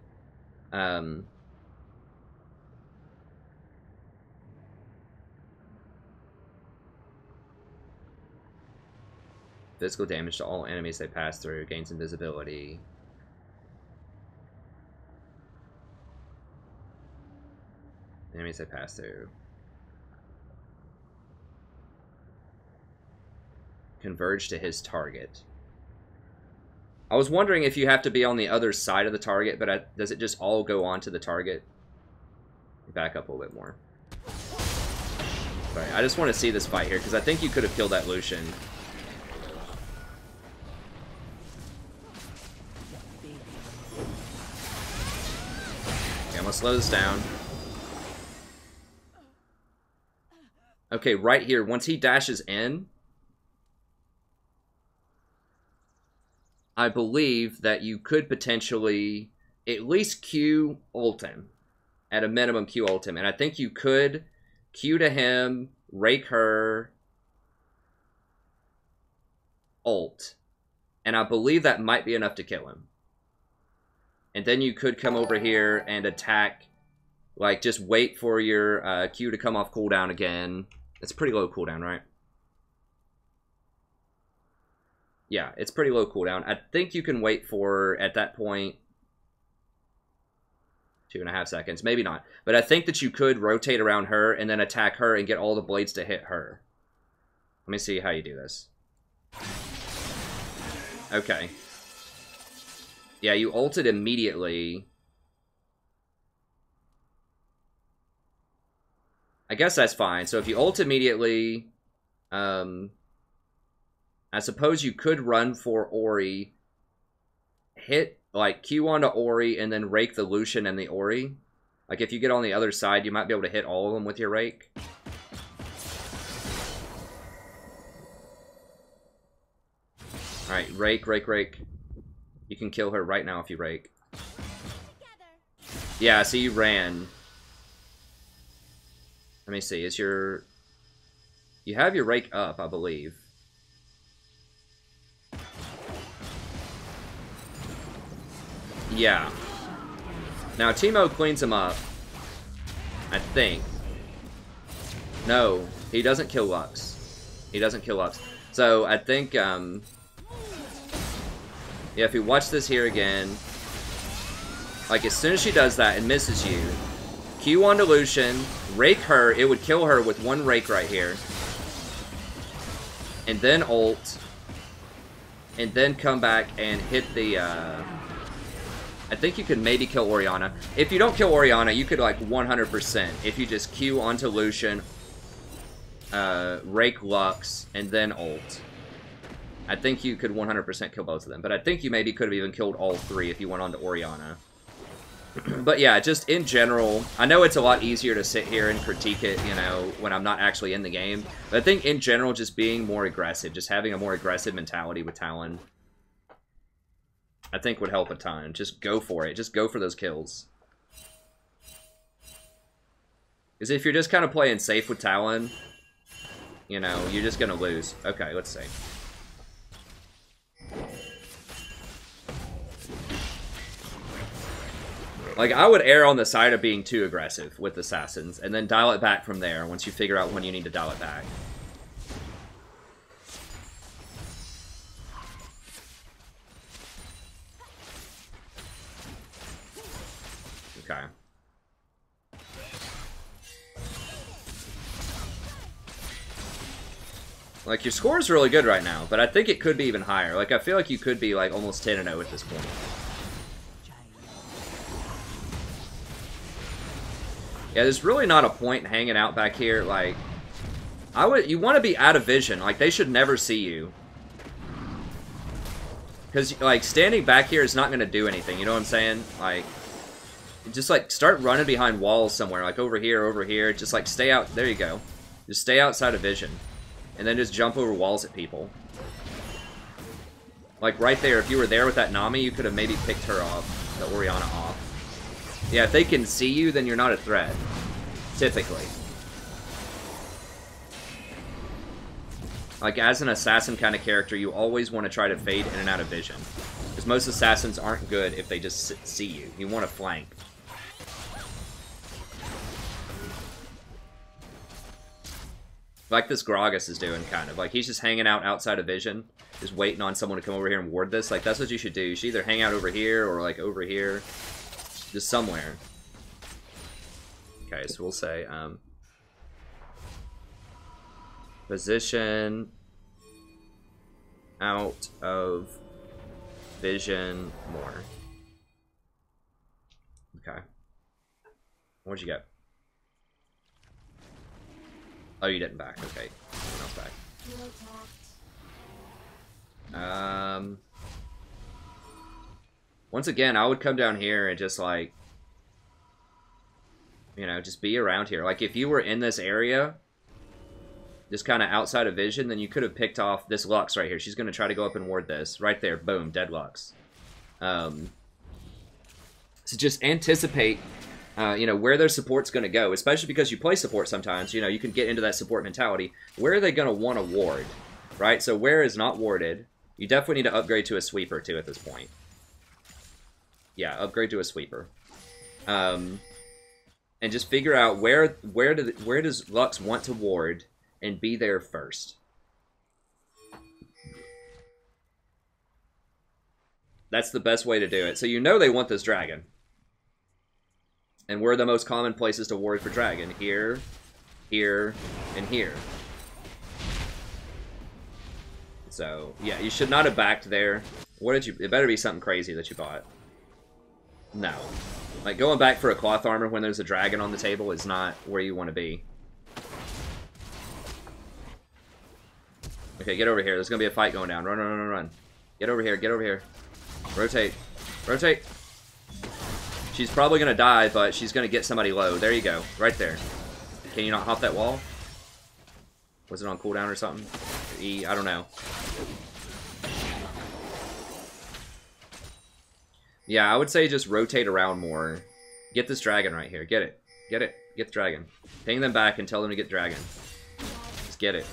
Physical damage to all enemies they pass through. Gains invisibility. Enemies they pass through. converge to his target. I was wondering if you have to be on the other side of the target, but does it just all go onto the target? Back up a little bit more. Alright, I just want to see this fight here, because I think you could have killed that Lucian. Okay, I'm going to slow this down. Okay, right here, once he dashes in, I believe that you could potentially at least Q ult him. At a minimum, Q ult him. And I think you could Q to him, rake her, ult. And I believe that might be enough to kill him. And then you could come over here and attack. Like, just wait for your Q to come off cooldown again. It's pretty low cooldown, right? Yeah, it's pretty low cooldown. I think you can wait for, at that point, 2.5 seconds. Maybe not. But I think that you could rotate around her and then attack her and get all the blades to hit her. Let me see how you do this. Okay. Yeah, you ulted immediately. I guess that's fine. So if you ult immediately, I suppose you could run for Ori, hit, like, Q onto Ori, and then rake the Lucian and the Ori. Like, if you get on the other side, you might be able to hit all of them with your rake. Alright, rake, rake, rake. You can kill her right now if you rake. Yeah, see, you ran. Let me see, is your... You have your rake up, I believe. Yeah. Now, Teemo cleans him up. I think. No, he doesn't kill Lux. He doesn't kill Lux. So, I think, yeah, if you watch this here again, like, as soon as she does that and misses you, Q onto Lucian, rake her, it would kill her with one rake right here. And then ult. And then come back and hit the, I think you could maybe kill Orianna. If you don't kill Orianna, you could, like, 100%. If you just Q onto Lucian, rake Lux, and then ult. I think you could 100% kill both of them. But I think you maybe could have even killed all three if you went on to Orianna. But yeah, just in general, I know it's a lot easier to sit here and critique it, you know, when I'm not actually in the game. But I think in general, just being more aggressive, just having a more aggressive mentality with Talon, I think would help a ton. Just go for it. Just go for those kills. Because if you're just kind of playing safe with Talon, you know, you're just going to lose. Okay, let's see. Like, I would err on the side of being too aggressive with Assassins, and then dial it back from there once you figure out when you need to dial it back. Okay. Like, your score is really good right now, but I think it could be even higher. Like, I feel like you could be, like, almost 10-0 at this point. Yeah, there's really not a point in hanging out back here. Like, you want to be out of vision. Like, they should never see you. Because, like, standing back here is not going to do anything. You know what I'm saying? Like, just, like, start running behind walls somewhere. Like, over here. Just, like, stay out. There you go. Just stay outside of vision. And then just jump over walls at people. Like, right there. If you were there with that Nami, you could have maybe picked her off. The Orianna off. Yeah, if they can see you, then you're not a threat. Typically. Like, as an assassin kind of character, you always want to try to fade in and out of vision. Because most assassins aren't good if they just see you. You want to flank. Like this Gragas is doing, kind of. Like, he's just hanging out outside of vision. Just waiting on someone to come over here and ward this. Like, that's what you should do. You should either hang out over here or, like, over here. Just somewhere. Okay, so we'll say, position. out of vision more. Okay. What'd you get? Oh, you didn't back. Okay. Someone else back. Once again, I would come down here and just, like, you know, just be around here. Like, if you were in this area, just kind of outside of vision, then you could have picked off this Lux right here. She's going to try to go up and ward this. Right there. Boom. Dead Lux. So just anticipate, you know, where their support's going to go, especially because you play support sometimes. You know, you can get into that support mentality. Where are they going to want to ward, right? So where is not warded, you definitely need to upgrade to a sweeper, too, at this point. Yeah, upgrade to a sweeper. And just figure out where does Lux want to ward and be there first. That's the best way to do it. So you know they want this dragon. And where are the most common places to ward for dragon? Here, here, and here. So, yeah, you should not have backed there. What did you... It better be something crazy that you bought. No. Like, going back for a cloth armor when there's a dragon on the table is not where you want to be. Okay, get over here. There's going to be a fight going down. Run, run, run, run. Get over here. Get over here. Rotate. Rotate. She's probably going to die, but she's going to get somebody low. There you go. Right there. Can you not hop that wall? Was it on cooldown or something? Or E? I don't know. Yeah, I would say just rotate around more. Get this dragon right here. Get it. Get it. Get the dragon. Ping them back and tell them to get dragon. Just get it.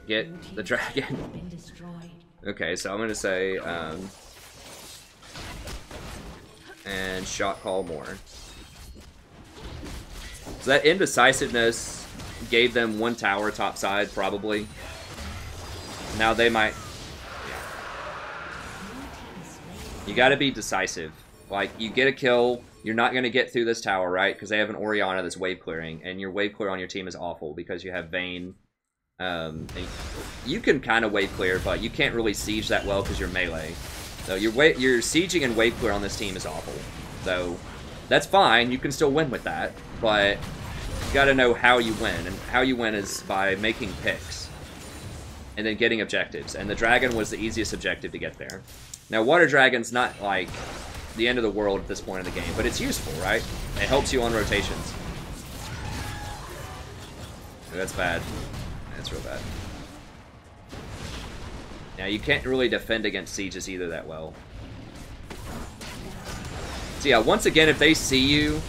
Get the dragon. Okay, so I'm going to say... and shot call more. So that indecisiveness gave them one tower topside, probably. Now they might... You gotta be decisive. Like, you get a kill, you're not gonna get through this tower, right? Because they have an Orianna that's wave clearing, and your wave clear on your team is awful because you have Vayne. And you can kind of wave clear, but you can't really siege that well because you're melee. So your sieging and wave clear on this team is awful. So that's fine, you can still win with that, but you gotta know how you win, and how you win is by making picks. And then getting objectives, and the dragon was the easiest objective to get there. Now, Water Dragon's not, like, the end of the world at this point in the game, but it's useful, right? It helps you on rotations. That's bad. That's real bad. Now, you can't really defend against sieges either that well. So yeah, once again, if they see you,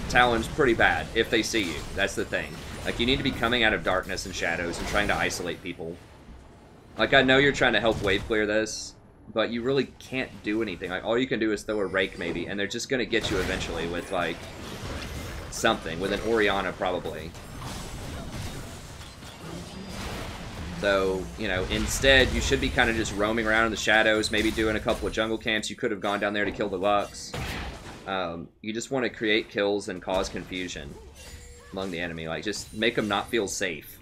Talon's pretty bad if they see you. That's the thing. Like, you need to be coming out of darkness and shadows and trying to isolate people. Like, I know you're trying to help wave clear this, but you really can't do anything. Like, all you can do is throw a rake, maybe, and they're just going to get you eventually with, like, something. With an Orianna, probably. So, you know, instead, you should be kind of just roaming around in the shadows, maybe doing a couple of jungle camps. You could have gone down there to kill the Lux. You just want to create kills and cause confusion among the enemy. Like, just make them not feel safe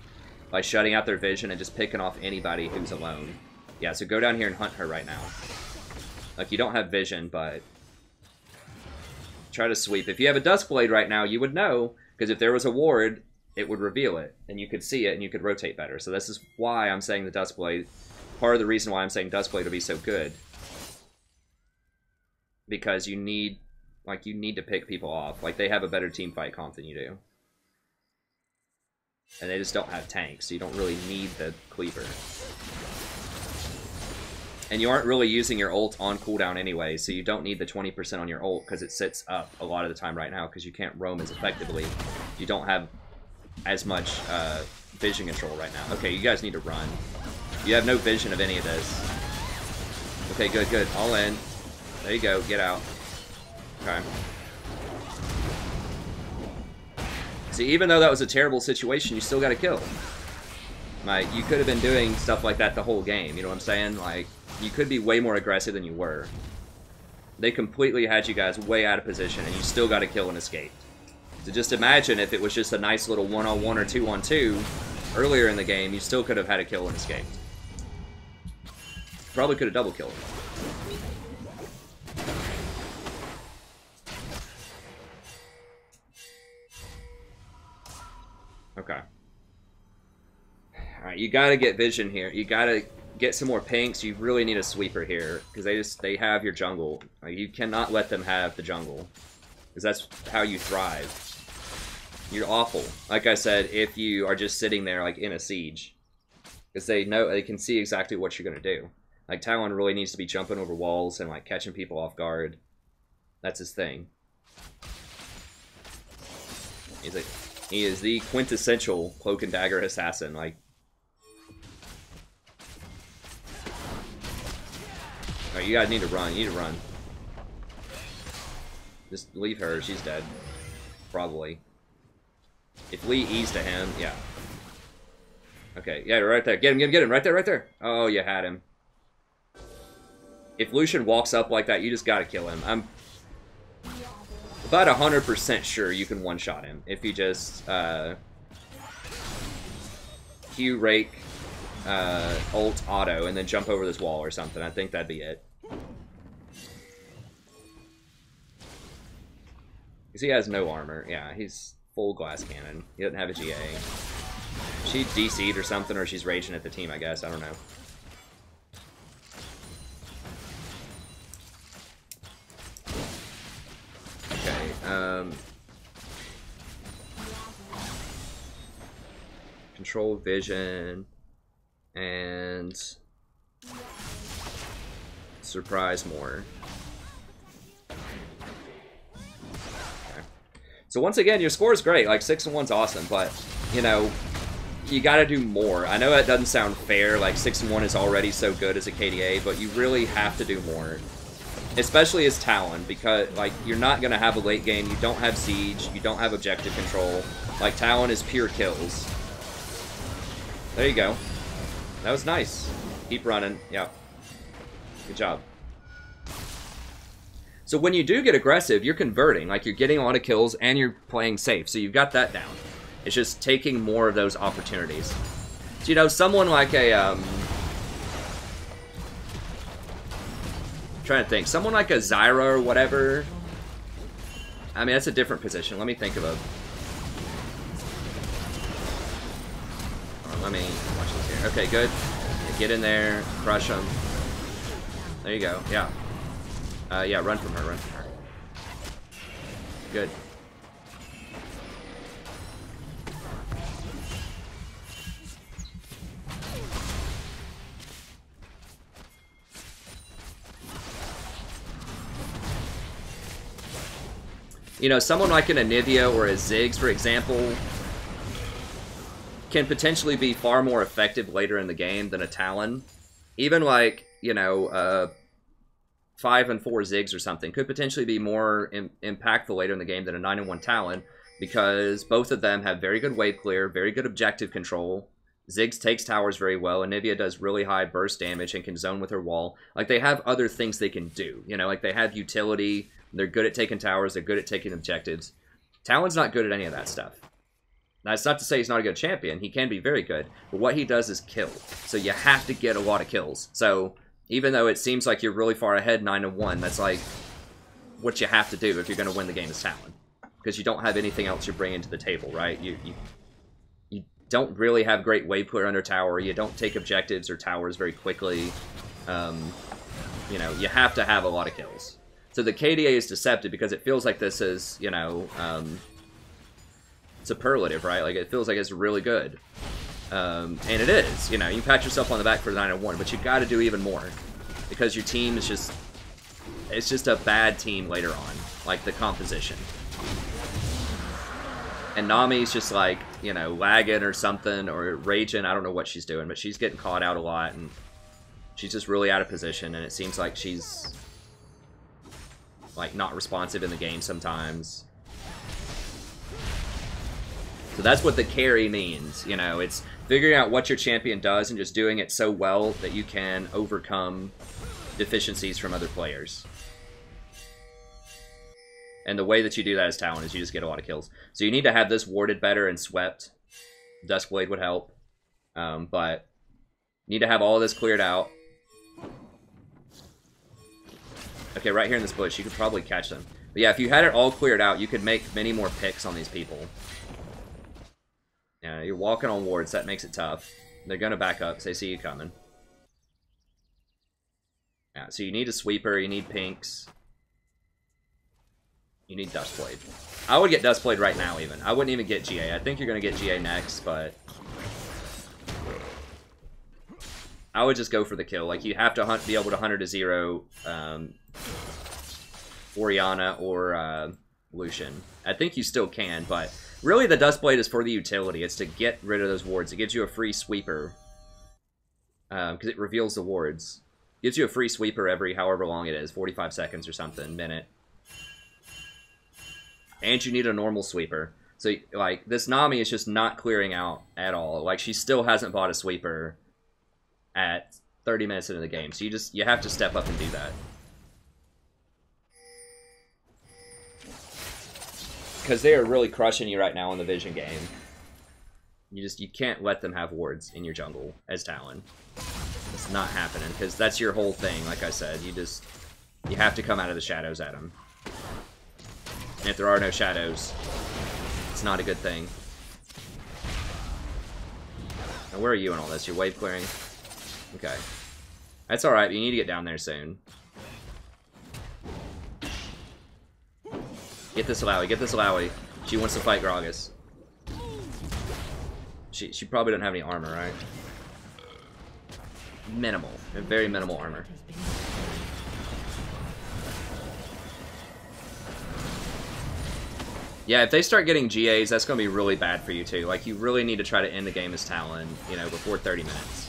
by shutting out their vision and just picking off anybody who's alone. Yeah, so go down here and hunt her right now. Like, you don't have vision, but try to sweep. If you have a Duskblade right now, you would know, because if there was a ward, it would reveal it, and you could see it, and you could rotate better. So this is why I'm saying the Duskblade, part of the reason why I'm saying Duskblade will be so good. Because you need, like, you need to pick people off. Like, they have a better team fight comp than you do. And they just don't have tanks, so you don't really need the Cleaver. And you aren't really using your ult on cooldown anyway, so you don't need the 20% on your ult, because it sits up a lot of the time right now, because you can't roam as effectively. You don't have as much vision control right now. Okay, you guys need to run. You have no vision of any of this. Okay, good, good. All in. There you go. Get out. Okay. See, even though that was a terrible situation, you still got a kill. Like, you could have been doing stuff like that the whole game, you know what I'm saying? Like, you could be way more aggressive than you were. They completely had you guys way out of position, and you still got a kill and escaped. So just imagine if it was just a nice little 1-on-1 or 2-on-2 earlier in the game, you still could have had a kill and escaped. Probably could have double killed him. Okay. Alright, you gotta get vision here. You gotta get some more pinks. You really need a sweeper here. Because they have your jungle. Like, you cannot let them have the jungle. Because that's how you thrive. You're awful. Like I said, if you are just sitting there like in a siege. Because they can see exactly what you're gonna do. Like, Talon really needs to be jumping over walls and like catching people off guard. That's his thing. He is the quintessential cloak and dagger assassin. Like, alright, you guys need to run. You need to run. Just leave her. She's dead. Probably. If Lee E's to him, yeah. Okay, yeah, right there. Get him. Right there, right there. Oh, you had him. If Lucian walks up like that, you just gotta kill him. I'm about 100% sure you can one-shot him if you just Q, rake, ult, auto, and then jump over this wall or something. I think that'd be it. Because he has no armor. Yeah, he's full glass cannon. He doesn't have a GA. She DC'd or something, or she's raging at the team, I guess. I don't know. Okay, control vision and surprise more. Okay. So once again, your score is great. Like 6-1's awesome, but you know, you got to do more. I know that doesn't sound fair. Like 6-1 is already so good as a KDA, but you really have to do more. Especially as Talon, because like you're not gonna have a late game. You don't have siege. You don't have objective control. Like Talon is pure kills. There you go. That was nice. Keep running. Yeah. Good job. So when you do get aggressive, you're converting. Like you're getting a lot of kills and you're playing safe. So you've got that down. It's just taking more of those opportunities. So you know, someone like a trying to think. Someone like a Zyra or whatever. I mean, that's a different position. Let me think of a... Let me watch this here. Okay, good. Get in there. Crush them. There you go. Yeah. Yeah, run from her. Run from her. Good. You know, someone like an Anivia or a Ziggs, for example, can potentially be far more effective later in the game than a Talon. Even like, you know, 5 and 4 Ziggs or something could potentially be more impactful later in the game than a 9 and 1 Talon, because both of them have very good wave clear, very good objective control. Ziggs takes towers very well. Anivia does really high burst damage and can zone with her wall. Like, they have other things they can do. You know, like they have utility. They're good at taking towers. They're good at taking objectives. Talon's not good at any of that stuff. Now, it's not to say he's not a good champion. He can be very good. But what he does is kill. So you have to get a lot of kills. So even though it seems like you're really far ahead 9-1, that's like what you have to do if you're going to win the game as Talon. Because you don't have anything else you're bringing to the table, right? You don't really have great wave clear under tower. You don't take objectives or towers very quickly. You know, you have to have a lot of kills. So the KDA is deceptive because it feels like this is, you know, superlative, right? Like, it feels like it's really good. And it is, you know, you pat yourself on the back for 9-1, but you got to do even more. Because your team is just, it's just a bad team later on. Like, the composition. And Nami's just like, you know, lagging or something, or raging. I don't know what she's doing, but she's getting caught out a lot, and she's just really out of position, and it seems like she's, like, not responsive in the game sometimes. So that's what the carry means, you know, it's figuring out what your champion does and just doing it so well that you can overcome deficiencies from other players. And the way that you do that as Talon is you just get a lot of kills. So you need to have this warded better and swept. Duskblade would help. But you need to have all of this cleared out. Okay, right here in this bush, you could probably catch them. But yeah, if you had it all cleared out, you could make many more picks on these people. Yeah, you're walking on wards, that makes it tough. They're gonna back up because they see you coming. Yeah, so you need a sweeper, you need pinks. You need Dustblade. I would get Dustblade right now, even. I wouldn't even get GA. I think you're gonna get GA next, but I would just go for the kill. Like, you have to be able to 100 to 0 Orianna or Lucian. I think you still can, but really the Dustblade is for the utility. It's to get rid of those wards. It gives you a free sweeper because it reveals the wards. Gives you a free sweeper every however long it is, 45 seconds or something, minute. And you need a normal sweeper. So, like, this Nami is just not clearing out at all. Like, she still hasn't bought a sweeper at 30 minutes into the game. So you have to step up and do that. Because they are really crushing you right now in the Vision game. You can't let them have wards in your jungle as Talon. It's not happening, because that's your whole thing, like I said. You have to come out of the shadows at them. And if there are no shadows, it's not a good thing. Now, where are you in all this? You're wave clearing? Okay. That's alright, you need to get down there soon. Get this Alawi, get this Alawi. She wants to fight Gragas. She probably doesn't have any armor, right? Minimal. Very minimal armor. Yeah, if they start getting GAs, that's going to be really bad for you, too. Like, you really need to try to end the game as Talon, you know, before 30 minutes.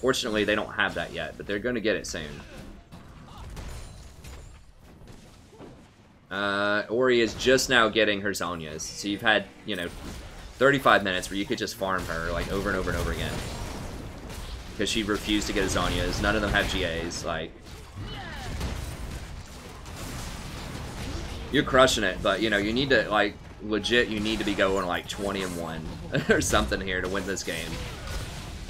Fortunately, they don't have that yet, but they're going to get it soon. Ori is just now getting her Zhonya's. So you've had, you know, 35 minutes where you could just farm her, like, over and over and over again. Because she refused to get a Zhonya's. None of them have GAs, like... You're crushing it, but, you know, you need to, like, legit, you need to be going, like, 20-1 or something here to win this game.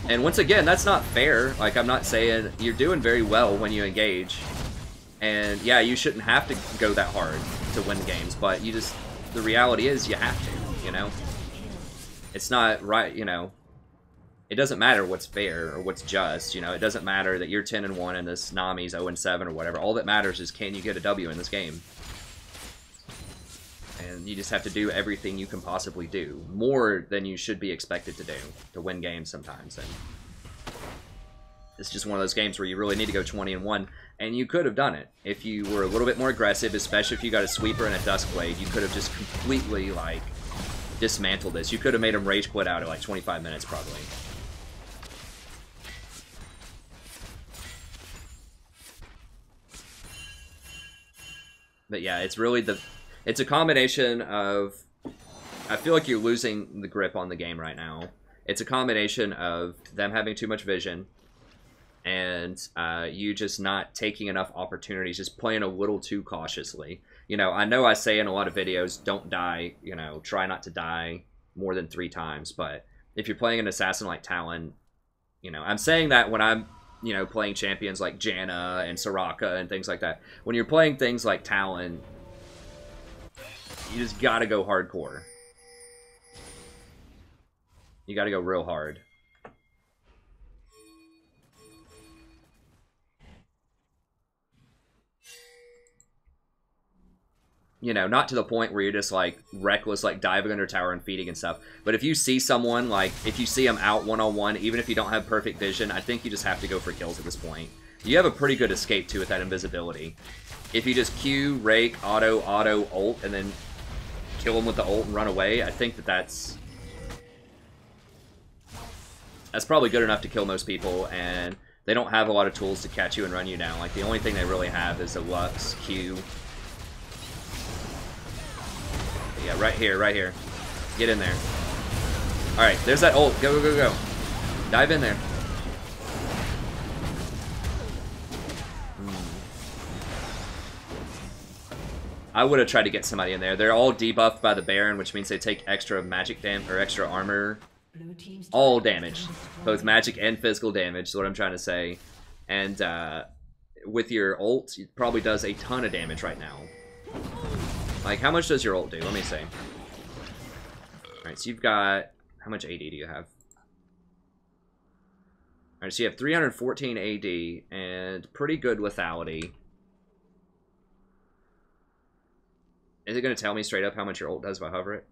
And once again, that's not fair. Like, I'm not saying you're doing very well when you engage. And, yeah, you shouldn't have to go that hard to win games, but you just, the reality is you have to, you know? It's not right, you know? It doesn't matter what's fair or what's just, you know? It doesn't matter that you're 10-1 and this Nami's 0-7 or whatever. All that matters is, can you get a W in this game? And you just have to do everything you can possibly do. More than you should be expected to do to win games sometimes. And it's just one of those games where you really need to go 20-1. And you could have done it. If you were a little bit more aggressive, especially if you got a sweeper and a Duskblade, you could have just completely, like, dismantled this. You could have made him rage quit out at, like, 25 minutes, probably. But yeah, it's really it's a combination of... I feel like you're losing the grip on the game right now. It's a combination of them having too much vision and you just not taking enough opportunities, just playing a little too cautiously. You know I say in a lot of videos, don't die, you know, try not to die more than 3 times, but if you're playing an assassin like Talon, you know, I'm saying that when I'm, you know, playing champions like Janna and Soraka and things like that. When you're playing things like Talon, you just gotta go hardcore. You gotta go real hard. You know, not to the point where you're just, like, reckless, like, diving under tower and feeding and stuff. But if you see someone, like, if you see them out one-on-one, even if you don't have perfect vision, I think you just have to go for kills at this point. You have a pretty good escape, too, with that invisibility. If you just Q, rake, auto, ult, and then kill them with the ult and run away, I think that's probably good enough to kill most people, and they don't have a lot of tools to catch you and run you down. Like, the only thing they really have is a Lux, Q. Yeah, right here, right here. Get in there. Alright, there's that ult. Go, go, go, go. Dive in there. I would have tried to get somebody in there. They're all debuffed by the Baron, which means they take extra magic damage or extra armor. All damage. Both magic and physical damage is what I'm trying to say. And with your ult, it probably does a ton of damage right now. Like, how much does your ult do? Let me see. Alright, so you've got... How much AD do you have? Alright, so you have 314 AD and pretty good lethality. Is it going to tell me straight up how much your ult does if I hover it?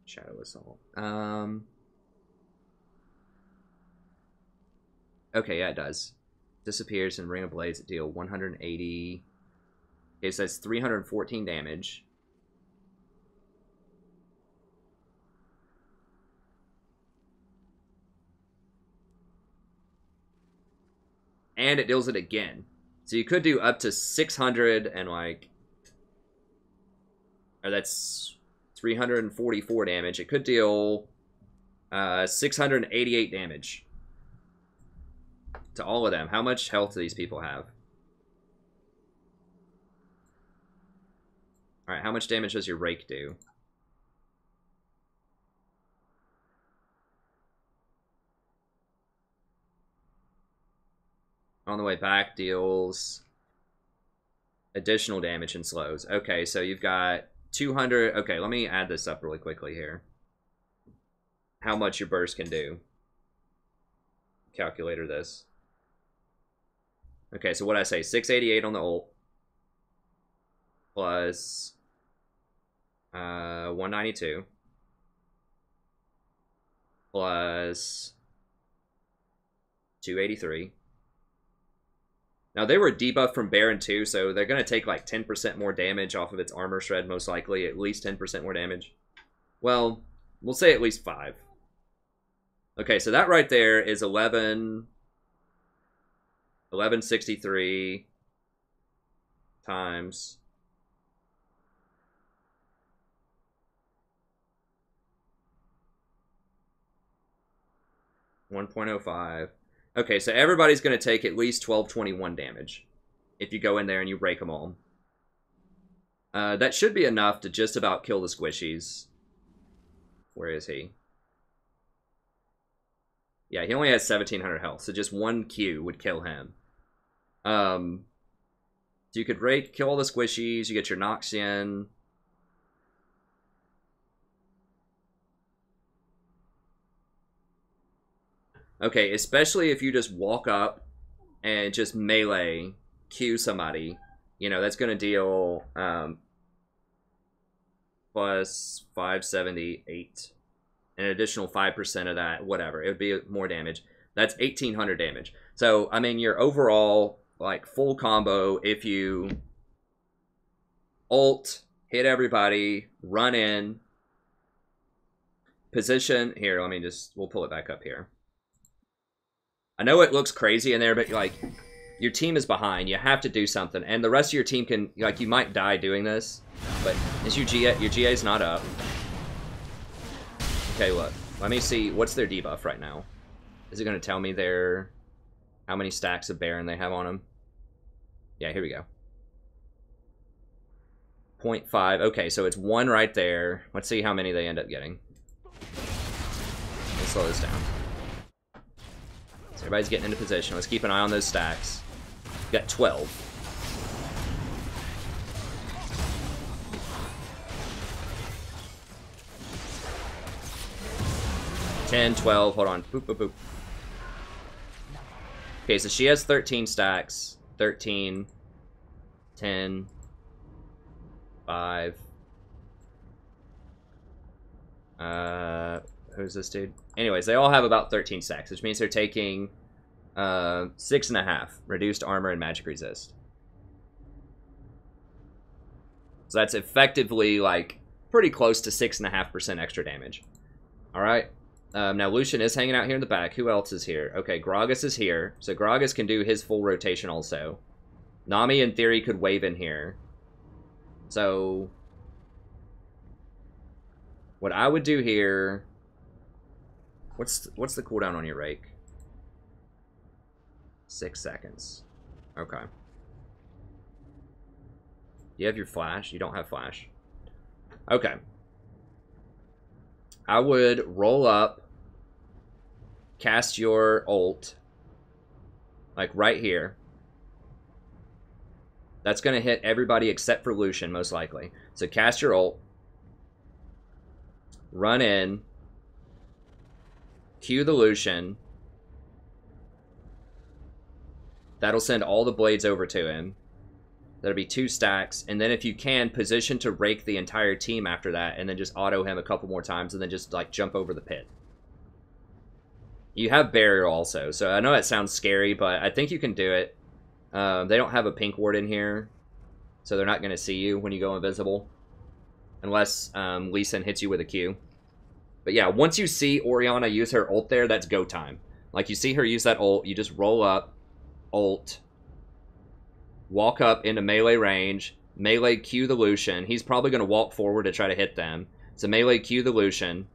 Shadow Assault. Okay, yeah, it does. Disappears in Ring of Blades at deal 180. Okay, so that's 314 damage. And it deals it again. So you could do up to 600 and like... Or that's 344 damage. It could deal 688 damage. To all of them. How much health do these people have? Alright, how much damage does your Rake do? On the way back, deals additional damage and slows. Okay, so you've got 200... Okay, let me add this up really quickly here. How much your burst can do. Calculator this. Okay, so what I say, 688 on the ult. Plus 192. Plus 283. Now, they were debuffed from Baron too, so they're going to take like 10% more damage off of its armor shred, most likely. At least 10% more damage. Well, we'll say at least 5. Okay, so that right there is 1163 times 1.05. Okay, so everybody's going to take at least 1221 damage if you go in there and you rake them all. That should be enough to just about kill the squishies. Where is he? Yeah, he only has 1700 health, so just one Q would kill him. So you could rake, kill all the squishies, you get your Noxian. Okay, especially if you just walk up and just melee Q somebody. You know, that's going to deal plus 578. An additional 5% of that, whatever. It would be more damage. That's 1800 damage. So, I mean, your overall, like, full combo, if you ult, hit everybody, run in, position. Here, let me just, we'll pull it back up here. I know it looks crazy in there, but, like, your team is behind. You have to do something. And the rest of your team can, like, you might die doing this, but is your GA's not up. Okay, look. Let me see. What's their debuff right now? Is it going to tell me their... how many stacks of Baron they have on them? Yeah, here we go. 0.5. Okay, so it's 1 right there. Let's see how many they end up getting. Let's slow this down. So everybody's getting into position. Let's keep an eye on those stacks. We got 12. 10, 12, hold on. Boop, boop, boop. Okay, so she has 13 stacks. 13, 10, 5. Who's this dude? Anyways, they all have about 13 stacks, which means they're taking 6.5 reduced armor and magic resist. So that's effectively like pretty close to 6.5% extra damage. All right. Now Lucian is hanging out here in the back. Who else is here? Okay, Gragas is here. So Gragas can do his full rotation also. Nami, in theory, could wave in here. So what I would do here... What's the cooldown on your rake? 6 seconds. Okay. You have your flash? You don't have flash. Okay. I would roll up, cast your ult, like right here. That's going to hit everybody except for Lucian, most likely. So cast your ult. Run in. Cue the Lucian. That'll send all the blades over to him. That'll be 2 stacks. And then if you can, position to rake the entire team after that. And then just auto him a couple more times. And then just like jump over the pit. You have barrier also. So I know that sounds scary, but I think you can do it. They don't have a pink ward in here. So they're not going to see you when you go invisible. Unless Lee Sin hits you with a Q. But yeah, once you see Orianna use her ult there, that's go time. Like you see her use that ult, you just roll up, ult, walk up into melee range, melee Q the Lucian. He's probably going to walk forward to try to hit them. So melee Q the Lucian.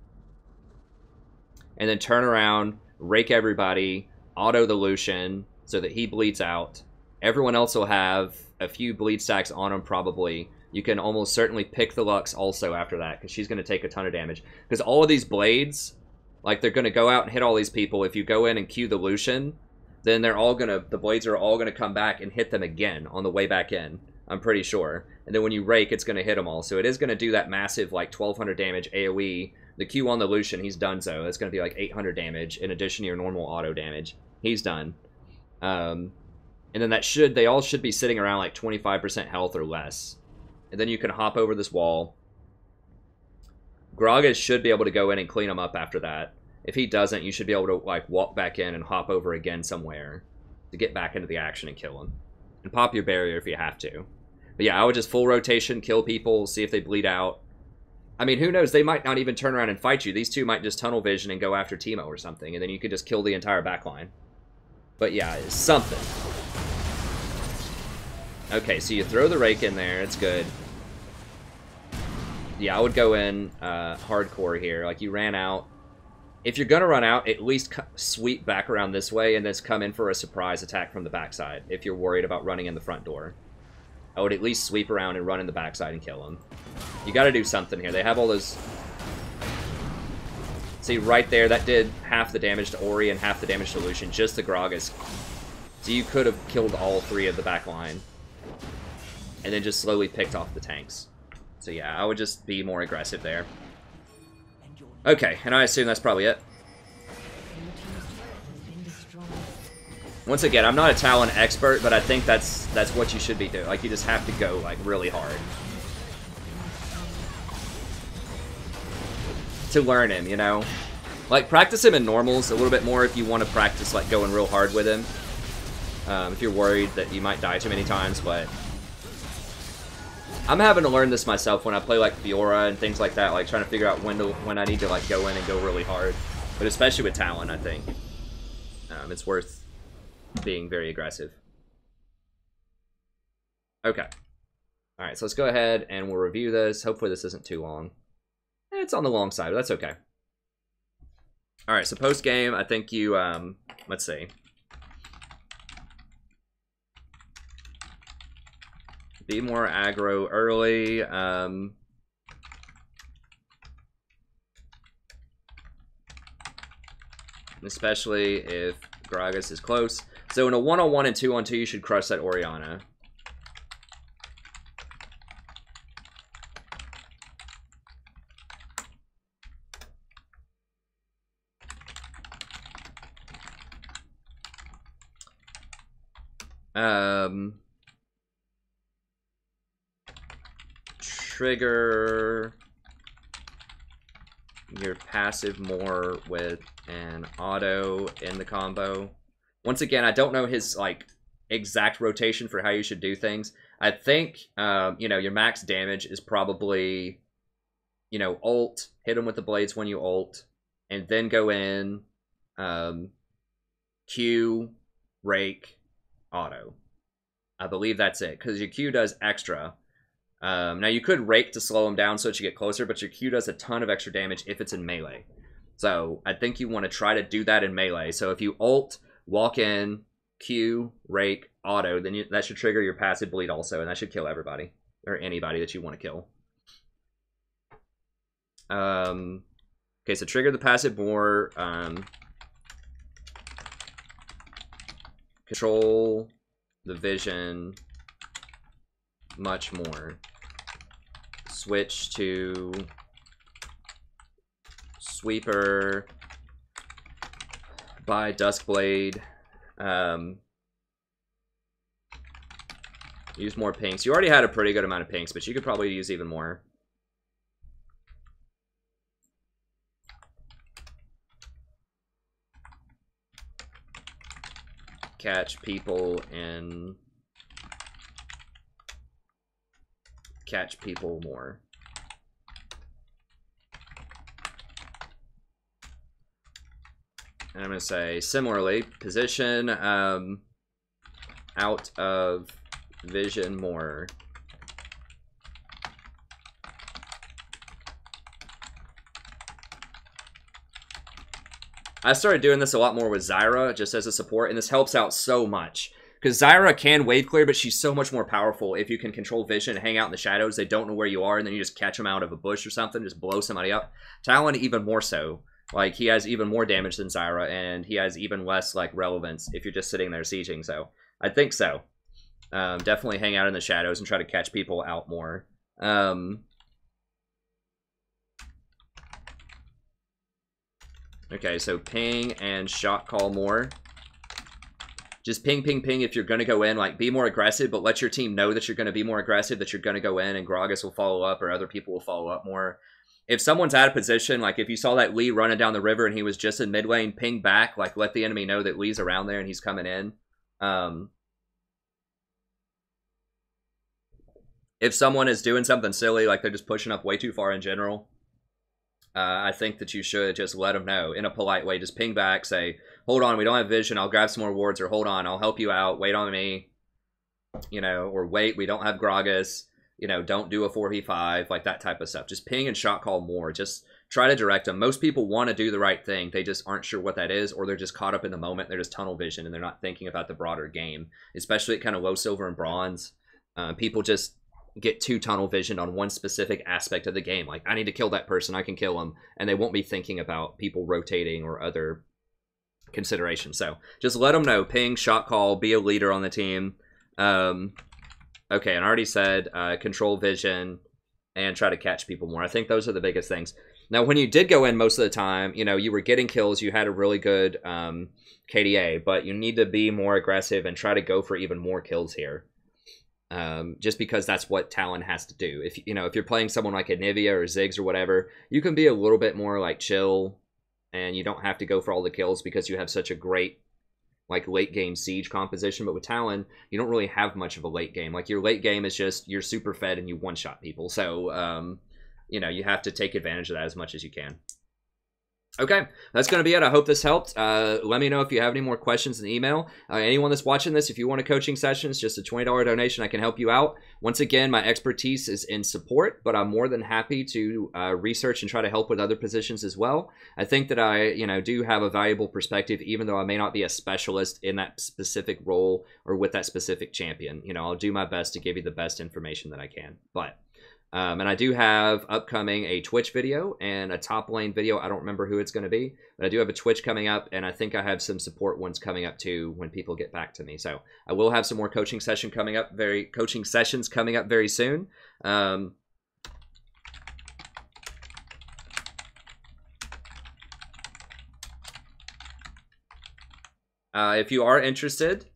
And then turn around, rake everybody, auto the Lucian so that he bleeds out. Everyone else will have a few bleed stacks on him probably. You can almost certainly pick the Lux also after that, because she's going to take a ton of damage. Because all of these blades, like, they're going to go out and hit all these people. If you go in and Q the Lucian, then they're all going to, the blades are all going to come back and hit them again on the way back in. I'm pretty sure. And then when you rake, it's going to hit them all. So it is going to do that massive, like, 1200 damage AoE. The Q on the Lucian, he's done so. That's going to be like 800 damage in addition to your normal auto damage. He's done. And then that should, they all should be sitting around like 25% health or less. And then you can hop over this wall. Gragas should be able to go in and clean them up after that. If he doesn't, you should be able to like walk back in and hop over again somewhere to get back into the action and kill him. And pop your barrier if you have to. But yeah, I would just full rotation, kill people, see if they bleed out. I mean, who knows? They might not even turn around and fight you. These two might just tunnel vision and go after Teemo or something. And then you could just kill the entire backline. But yeah, it's something. Okay, so you throw the rake in there. It's good. Yeah, I would go in hardcore here. Like, you ran out. If you're going to run out, at least sweep back around this way and then come in for a surprise attack from the backside if you're worried about running in the front door. I would at least sweep around and run in the backside and kill them. You got to do something here. They have all those... See, right there, that did half the damage to Ori and half the damage to Lucian, just the Gragas. So you could have killed all 3 of the back line. And then just slowly picked off the tanks. So yeah, I would just be more aggressive there. Okay, and I assume that's probably it. Once again, I'm not a Talon expert, but I think that's what you should be doing. Like, you just have to go, like, really hard. To learn him, you know? Like, practice him in normals a little bit more if you want to practice, like, going real hard with him. If you're worried that you might die too many times, but... I'm having to learn this myself when I play, like, Fiora and things like that, like, trying to figure out when I need to, like, go in and go really hard. But especially with Talon, I think. It's worth being very aggressive. Okay. Alright, so let's go ahead and we'll review this. Hopefully this isn't too long. It's on the long side, but that's okay. Alright, so post-game, I think you, let's see. Be more aggro early. Especially if Gragas is close. So in a 1-on-1 and 2-on-2, you should crush that Orianna. Trigger your passive more with an auto in the combo. Once again, I don't know his like exact rotation for how you should do things. I think you know, your max damage is probably, you know, ult, hit him with the blades when you ult, and then go in, Q, rake, auto. I believe that's it, because your Q does extra. Now, you could rake to slow him down so that you get closer, but your Q does a ton of extra damage if it's in melee. So, I think you want to try to do that in melee. So, if you ult, walk in, Q, rake, auto, then that should trigger your passive bleed also, and that should kill everybody. Or anybody that you want to kill. Okay, so trigger the passive more. control the vision much more. Switch to Sweeper, buy Duskblade, use more pinks. You already had a pretty good amount of pinks, but you could probably use even more. Catch people more. And I'm going to say, similarly, position out of vision more. I started doing this a lot more with Zyra, just as a support, and this helps out so much. Because Zyra can wave clear, but she's so much more powerful if you can control vision and hang out in the shadows. They don't know where you are, and then you just catch them out of a bush or something, just blow somebody up. Talon, even more so. Like, he has even more damage than Zyra, and he has even less, like, relevance if you're just sitting there sieging, so I think so. Definitely hang out in the shadows and try to catch people out more. Okay, so ping and shot call more. Just ping, ping, ping if you're going to go in. Like, be more aggressive, but let your team know that you're going to be more aggressive, that you're going to go in, and Gragas will follow up, or other people will follow up more. If someone's out of position, like if you saw that Lee running down the river and he was just in mid lane, ping back, like let the enemy know that Lee's around there and he's coming in. If someone is doing something silly, like they're just pushing up way too far in general, I think that you should just let them know in a polite way. Just ping back, say, hold on, we don't have vision, I'll grab some more wards, or hold on, I'll help you out, wait on me, you know, or wait, we don't have Gragas, you know, don't do a 4v5, like that type of stuff. Just ping and shot call more. Just try to direct them. Most people want to do the right thing. They just aren't sure what that is, or they're just caught up in the moment. They're just tunnel vision, and they're not thinking about the broader game, especially at kind of low silver and bronze. People just get too tunnel visioned on one specific aspect of the game. Like, I need to kill that person, I can kill them, and they won't be thinking about people rotating or other considerations. So just let them know. Ping, shot call, be a leader on the team. Okay, and I already said control vision and try to catch people more. I think those are the biggest things. Now, when you did go in most of the time, you know, you were getting kills, you had a really good KDA, but you need to be more aggressive and try to go for even more kills here. Just because that's what Talon has to do. If you know, if you're playing someone like Anivia or Ziggs or whatever, you can be a little bit more like chill, and you don't have to go for all the kills because you have such a great like late game siege composition. But with Talon, you don't really have much of a late game. Like your late game is just you're super fed and you one shot people. So you know, you have to take advantage of that as much as you can. Okay, that's going to be it. I hope this helped. Let me know if you have any more questions in the email. Anyone that's watching this, if you want a coaching session, it's just a $20 donation. I can help you out. Once again, my expertise is in support, but I'm more than happy to research and try to help with other positions as well. I think that I, you know, do have a valuable perspective, even though I may not be a specialist in that specific role or with that specific champion. You know, I'll do my best to give you the best information that I can. But and I do have upcoming a Twitch video and a top lane video. I don't remember who it's going to be, but I do have a Twitch coming up, and I think I have some support ones coming up too when people get back to me. So I will have some more coaching sessions coming up very soon. If you are interested,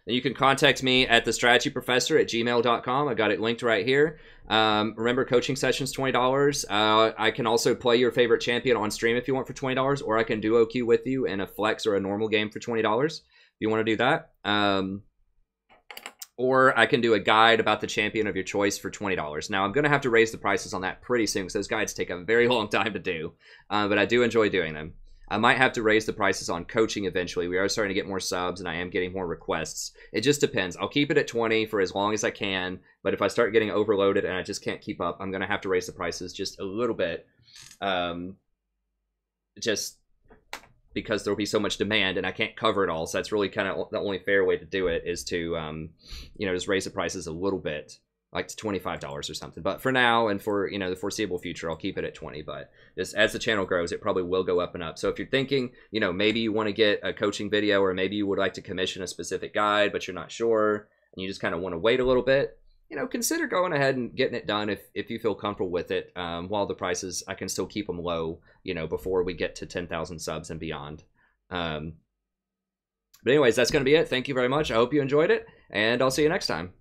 you can contact me at thestrategyprofessor@gmail.com. I got it linked right here. Remember, coaching sessions $20. I can also play your favorite champion on stream if you want for $20, or I can duo queue with you in a flex or a normal game for $20 if you want to do that. Or I can do a guide about the champion of your choice for $20. Now, I'm going to have to raise the prices on that pretty soon because those guides take a very long time to do, but I do enjoy doing them. I might have to raise the prices on coaching eventually. We are starting to get more subs, and I am getting more requests. It just depends. I'll keep it at 20 for as long as I can, but if I start getting overloaded and I just can't keep up, I'm going to have to raise the prices just a little bit, just because there'll be so much demand, and I can't cover it all. So that's really kind of the only fair way to do it is to, you know, just raise the prices a little bit. like to $25 or something. But for now and for, you know, the foreseeable future, I'll keep it at 20. But just as the channel grows, it probably will go up and up. So if you're thinking, you know, maybe you want to get a coaching video, or maybe you would like to commission a specific guide, but you're not sure, and you just kind of want to wait a little bit, you know, consider going ahead and getting it done if you feel comfortable with it. While the prices, I can still keep them low, you know, before we get to 10,000 subs and beyond. But anyways, that's going to be it. Thank you very much. I hope you enjoyed it, and I'll see you next time.